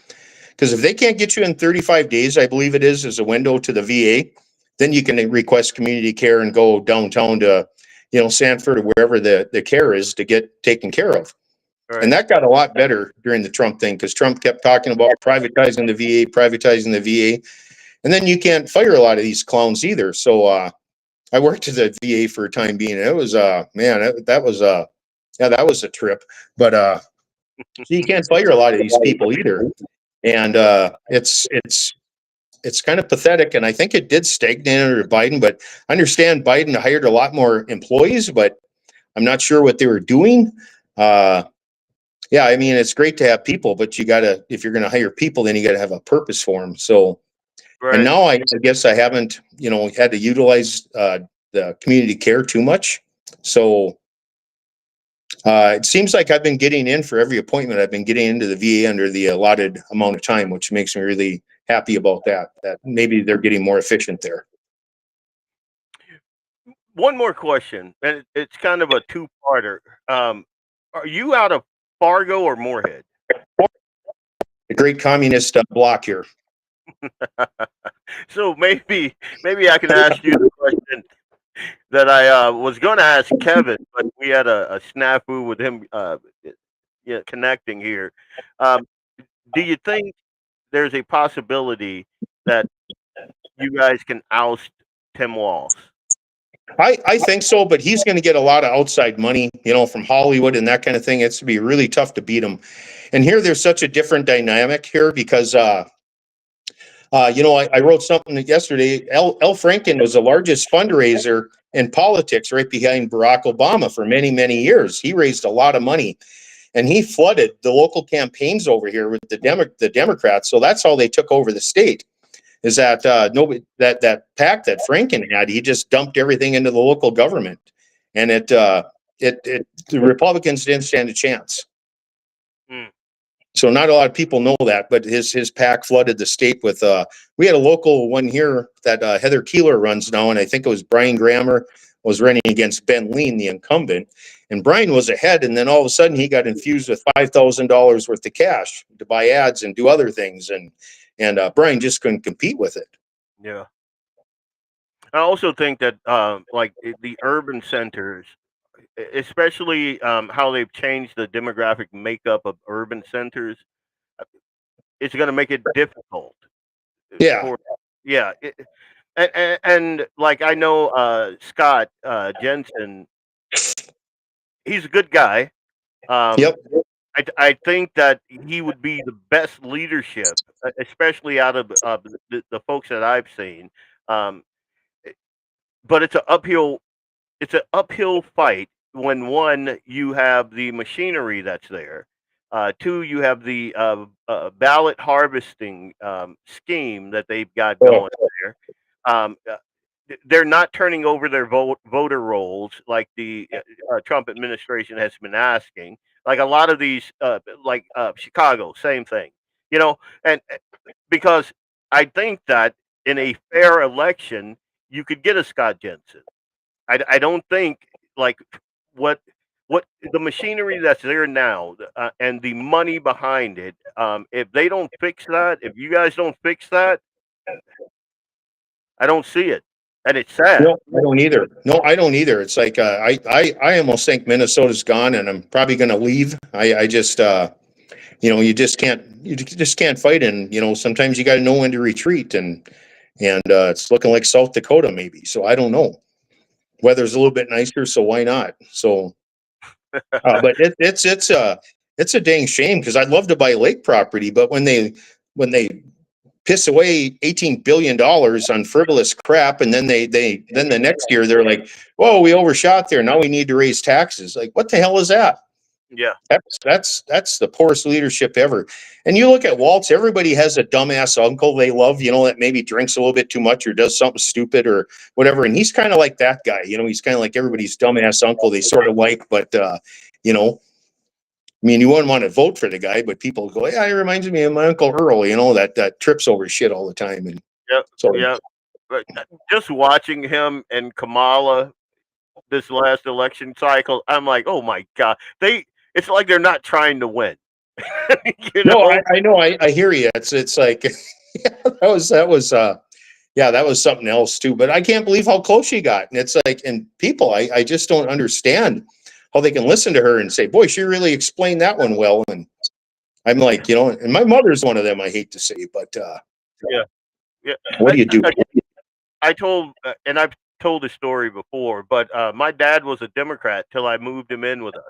Because if they can't get you in 35 days, I believe it is, as a window to the VA, then you can request community care and go downtown to, you know, Sanford or wherever the care is to get taken care of. And Right. that got a lot better during the Trump thing, because Trump kept talking about privatizing the VA, privatizing the VA. And then you can't fire a lot of these clowns either. So I worked at the VA for a time being. It was man, that was yeah, that was a trip. But so you can't fire a lot of these people either. And it's it's kind of pathetic. And I think it did stagnate under Biden, but I understand Biden hired a lot more employees, but I'm not sure what they were doing. Yeah, I mean, it's great to have people, but you gotta, if you're gonna hire people, then you gotta have a purpose for them. So, and Right. now I guess I haven't, had to utilize the community care too much. So it seems like I've been getting in for every appointment. I've been getting into the VA under the allotted amount of time, which makes me really happy about that. That maybe they're getting more efficient there. One more question, and it's kind of a two-parter. Are you out of Fargo or Moorhead? The great communist block here. So maybe I can ask you the question that I was going to ask Kevin, but we had a snafu with him connecting here. Um, do you think there's a possibility that you guys can oust Tim Walz? I think so, but he's going to get a lot of outside money, from Hollywood and that kind of thing. It's to be really tough to beat him. And here, there's such a different dynamic here because, I wrote something yesterday. L. Franken was the largest fundraiser in politics, right behind Barack Obama for many, many years. He raised a lot of money, and he flooded the local campaigns over here with the Democrats. So that's how they took over the state. Is that nobody that PAC that Franken had? He just dumped everything into the local government, and the Republicans didn't stand a chance. Hmm. So not a lot of people know that, but his PAC flooded the state with. We had a local one here that Heather Keeler runs now, and I think it was Brian Grammer was running against Ben Lean, the incumbent, and Brian was ahead, and then all of a sudden he got infused with $5,000 worth of cash to buy ads and do other things, and Brian just couldn't compete with it. Yeah. I also think that like the urban centers, especially how they've changed the demographic makeup of urban centers, it's going to make it difficult Yeah. for and like I know Scott Jensen, he's a good guy. Yep. I think that he would be the best leadership, especially out of the folks that I've seen. Um, but it's an uphill fight when one, you have the machinery that's there. Two, you have the ballot harvesting scheme that they've got going there. They're not turning over their voter rolls like the Trump administration has been asking. Like a lot of these, like Chicago, same thing. And because I think that in a fair election, you could get a Scott Jensen. I don't think like what what the machinery that's there now and the money behind it. If they don't fix that, if you guys don't fix that, I don't see it, and it's sad. No, I don't either. No, I don't either. It's like I almost think Minnesota's gone, and I'm probably going to leave. I just you just can't fight, and sometimes you got to know when to retreat, and it's looking like South Dakota maybe. So I don't know. Weather's a little bit nicer, so why not? So, but it's a dang shame because I'd love to buy lake property, but when they piss away $18 billion on frivolous crap, and then then the next year they're like, "Whoa, we overshot there. Now we need to raise taxes." Like, what the hell is that? Yeah, That's the poorest leadership ever. And you look at Waltz, everybody has a dumbass uncle they love, that maybe drinks a little bit too much or does something stupid or whatever. And he's kind of like that guy, he's kind of like everybody's dumbass uncle they sort of like, but you wouldn't want to vote for the guy, but people go, "Yeah, he reminds me of my Uncle Earl, that trips over shit all the time." And yeah, so yeah. But just watching him and Kamala this last election cycle, I'm like, oh my god, it's like they're not trying to win. no, I know, I hear you. It's like that was something else too. But I can't believe how close she got. And it's like, and people, I just don't understand how they can listen to her and say, "Boy, she really explained that one well." And I'm like, and my mother's one of them. I hate to say, but Yeah, yeah. what do you do? I told, and I've told this story before, but my dad was a Democrat till I moved him in with us.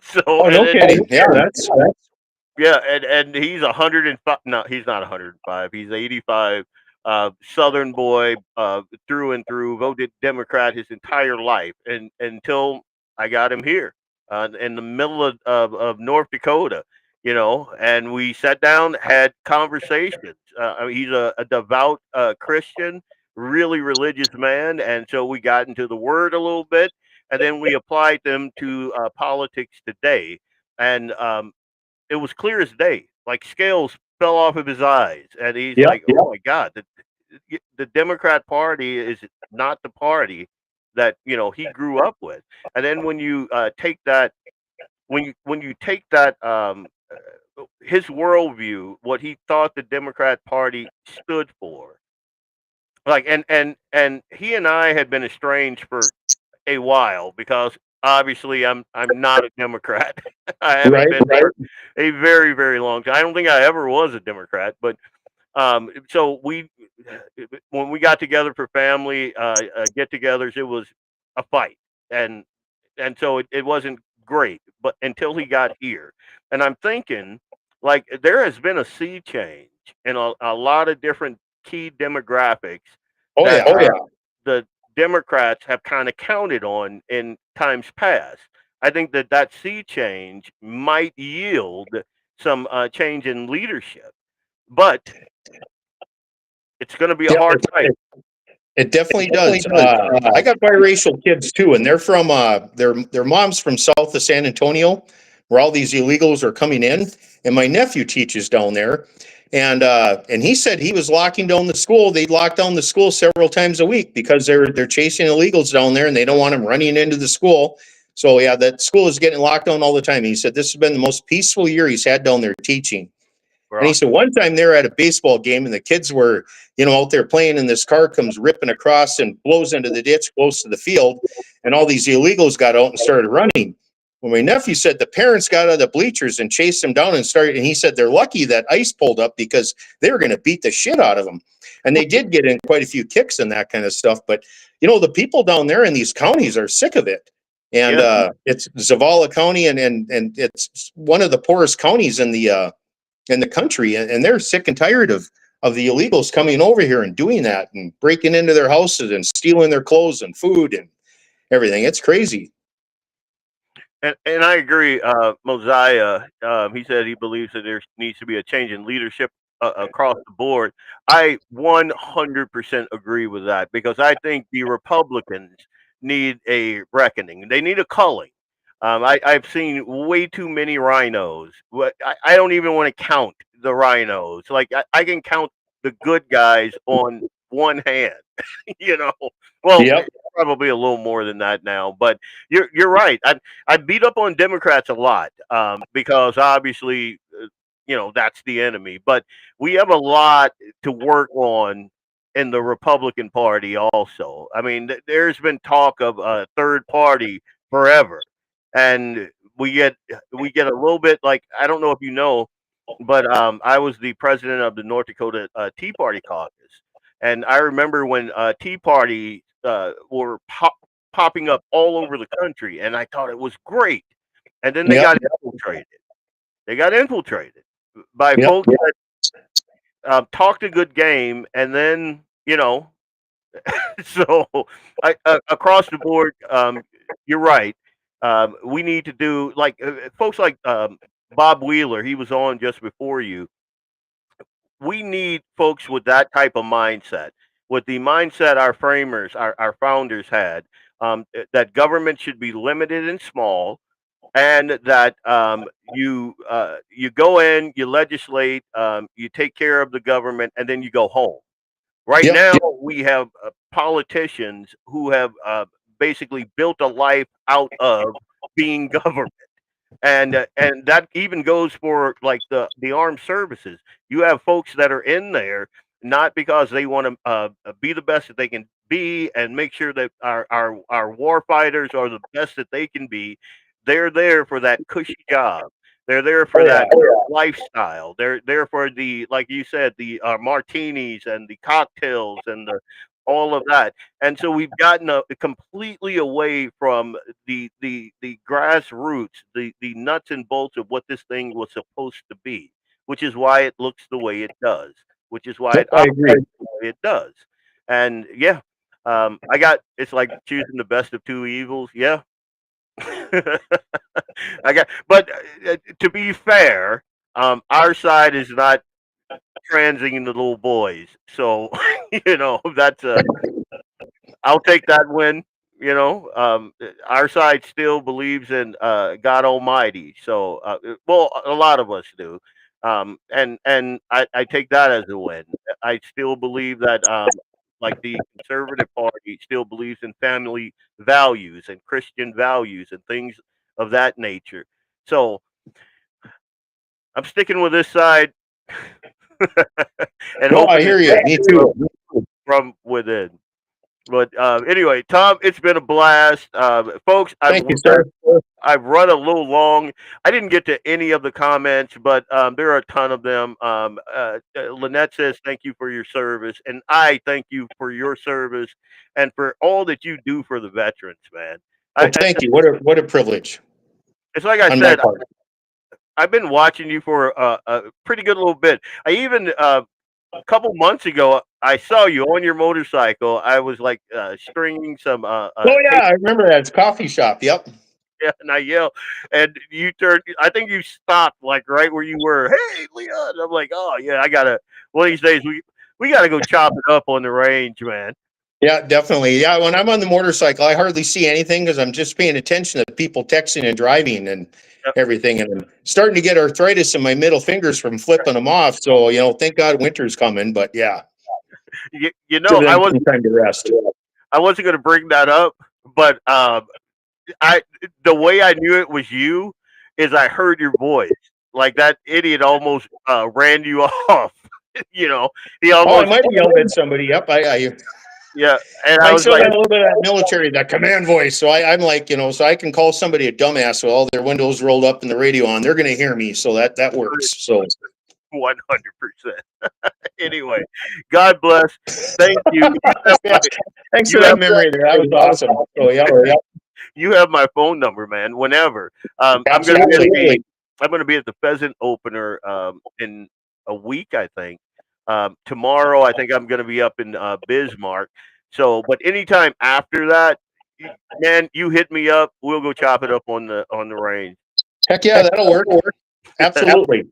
So, Oh, no kidding. Yeah, that's Yeah, and he's 105. No, he's not 105. He's 85. Southern boy, through and through. Voted Democrat his entire life, and until I got him here, in the middle of North Dakota. And we sat down, had conversations. I mean, he's a devout Christian, really religious man, and so we got into the Word a little bit, and then we applied them to politics today. And it was clear as day. Like scales fell off of his eyes, and he's Yep. like, "Oh my God, the Democrat Party is not the party that he grew up with." And then when you take that, when you take that, his worldview, what he thought the Democrat Party stood for, like, and he and I had been estranged for a while because obviously I'm not a Democrat. I haven't Right. been for a very very long time. I don't think I ever was a Democrat, but so we when we got together for family get-togethers, it was a fight, and so it wasn't great. But until he got here, and I'm thinking like there has been a sea change in a lot of different key demographics Oh that yeah. the Democrats have kind of counted on in times past. I think that sea change might yield some change in leadership, but it's going to be a Yep. hard fight. It It definitely definitely does. does. I got biracial kids too, and they're from their mom's from south of San Antonio, where all these illegals are coming in. And my nephew teaches down there, and he said he was locking down the school. They lock down the school several times a week because they're chasing illegals down there, and they don't want them running into the school. So yeah, that school is getting locked down all the time. He said this has been the most peaceful year he's had down there teaching. And he Right. said one time they were at a baseball game and the kids were, out there playing, and this car comes ripping across and blows into the ditch close to the field. And all these illegals got out and started running. Well, my nephew said the parents got out of the bleachers and chased them down and started. And he said they're lucky that ICE pulled up because they were going to beat the shit out of them. And they did get in quite a few kicks and that kind of stuff. But, the people down there in these counties are sick of it. And Yeah. it's Zavala County, and it's one of the poorest counties in the country, and they're sick and tired of the illegals coming over here and doing that and breaking into their houses and stealing their clothes and food and everything. It's crazy. And I agree. Mosiah, he said he believes that there needs to be a change in leadership across the board. I 100% agree with that because I think the Republicans need a reckoning. They need a culling. I've seen way too many rhinos. I don't even want to count the rhinos. Like I can count the good guys on one hand. you know, well, Yep. probably a little more than that now. But you're right. I beat up on Democrats a lot because obviously, that's the enemy. But we have a lot to work on in the Republican Party also. I mean, there's been talk of a third party forever, and we get a little bit like I don't know if you know, but I was the president of the North Dakota Tea Party caucus, and I remember when Tea Party were popping up all over the country, and I thought it was great. And then they Yep. got infiltrated. They got infiltrated by Yep. folks that talked a good game, and then so across the board, you're right. We need to do like folks like Bob Wheeler. He was on just before you. We need folks with that type of mindset, with the mindset our framers, our founders had, that government should be limited and small, and that you go in, you legislate, you take care of the government, and then you go home. Right Yep. now, we have politicians who have basically built a life out of being government, and that even goes for like the armed services. You have folks that are in there not because they want to be the best that they can be and make sure that our war fighters are the best that they can be. They're there for that cushy job. They're there for Oh yeah. that lifestyle. They're there for the, like you said, the martinis and the cocktails and the all of that. And so we've gotten completely away from the grassroots, the nuts and bolts of what this thing was supposed to be, which is why it looks the way it does, which is why Yep, it I agree. operates the way it does. And yeah, it's like choosing the best of two evils. Yeah. But to be fair, our side is not transing the little boys. So, that's I'll take that win. Our side still believes in God Almighty. So, well, a lot of us do. And I take that as a win. I still believe that, like the conservative party still believes in family values and Christian values and things of that nature. So I'm sticking with this side and No, I hoping hear it you. Me too. from within. But anyway, Tom, it's been a blast, folks. Thank you, sir. I've run a little long. I didn't get to any of the comments, but there are a ton of them. Lynette says, "Thank you for your service," and I thank you for your service and for all that you do for the veterans, man. Well, thank you. What a privilege It's like I on my said, part. I've been watching you for a pretty good little bit. I even a couple months ago, I saw you on your motorcycle. I was like stringing some Oh tape. yeah, I remember that. It's coffee shop. Yep. Yeah, and I yelled, and you turned. I think you stopped like right where you were. Hey, Leon! I'm like, oh yeah, I gotta. One of these days we gotta go chop it up on the range, man. Yeah, definitely. Yeah, when I'm on the motorcycle, I hardly see anything because I'm just paying attention to people texting and driving and Yep. everything. And I'm starting to get arthritis in my middle fingers from flipping them off. So, thank God winter's coming. But yeah, You give know, them some time to rest. I wasn't gonna bring that up, but I the way I knew it was you is I heard your voice. Like that idiot almost ran you off. you know, he Oh, I almost might have yelled at somebody. Yep. yeah, and I I was still like, got a little bit of that military, that command voice. So I'm like, so I can call somebody a dumbass with all their windows rolled up and the radio on. They're going to hear me. So that works. So 100%. Anyway, God bless. Thank you. yeah, thanks You for that have memory there. That was awesome. So yeah, you have my phone number, man. Whenever I'm gonna be absolutely. I'm gonna be at the Pheasant opener in a week, I think. Tomorrow, I think I'm gonna be up in Bismarck. So, but anytime after that, man, you hit me up. We'll go chop it up on the range. Heck yeah, that'll work. Absolutely.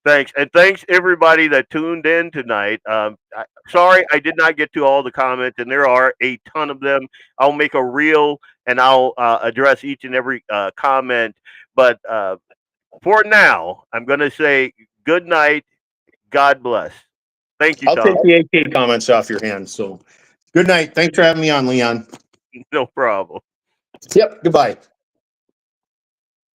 Thanks, and thanks everybody that tuned in tonight. Sorry I did not get to all the comments, and there are a ton of them. I'll make a reel and I'll address each and every comment. But for now, I'm going to say good night. God bless. Thank you, I'll take Tom. the AK comments off your hands. So good night. Thanks for having me on, Leon. No problem. Yep. Goodbye.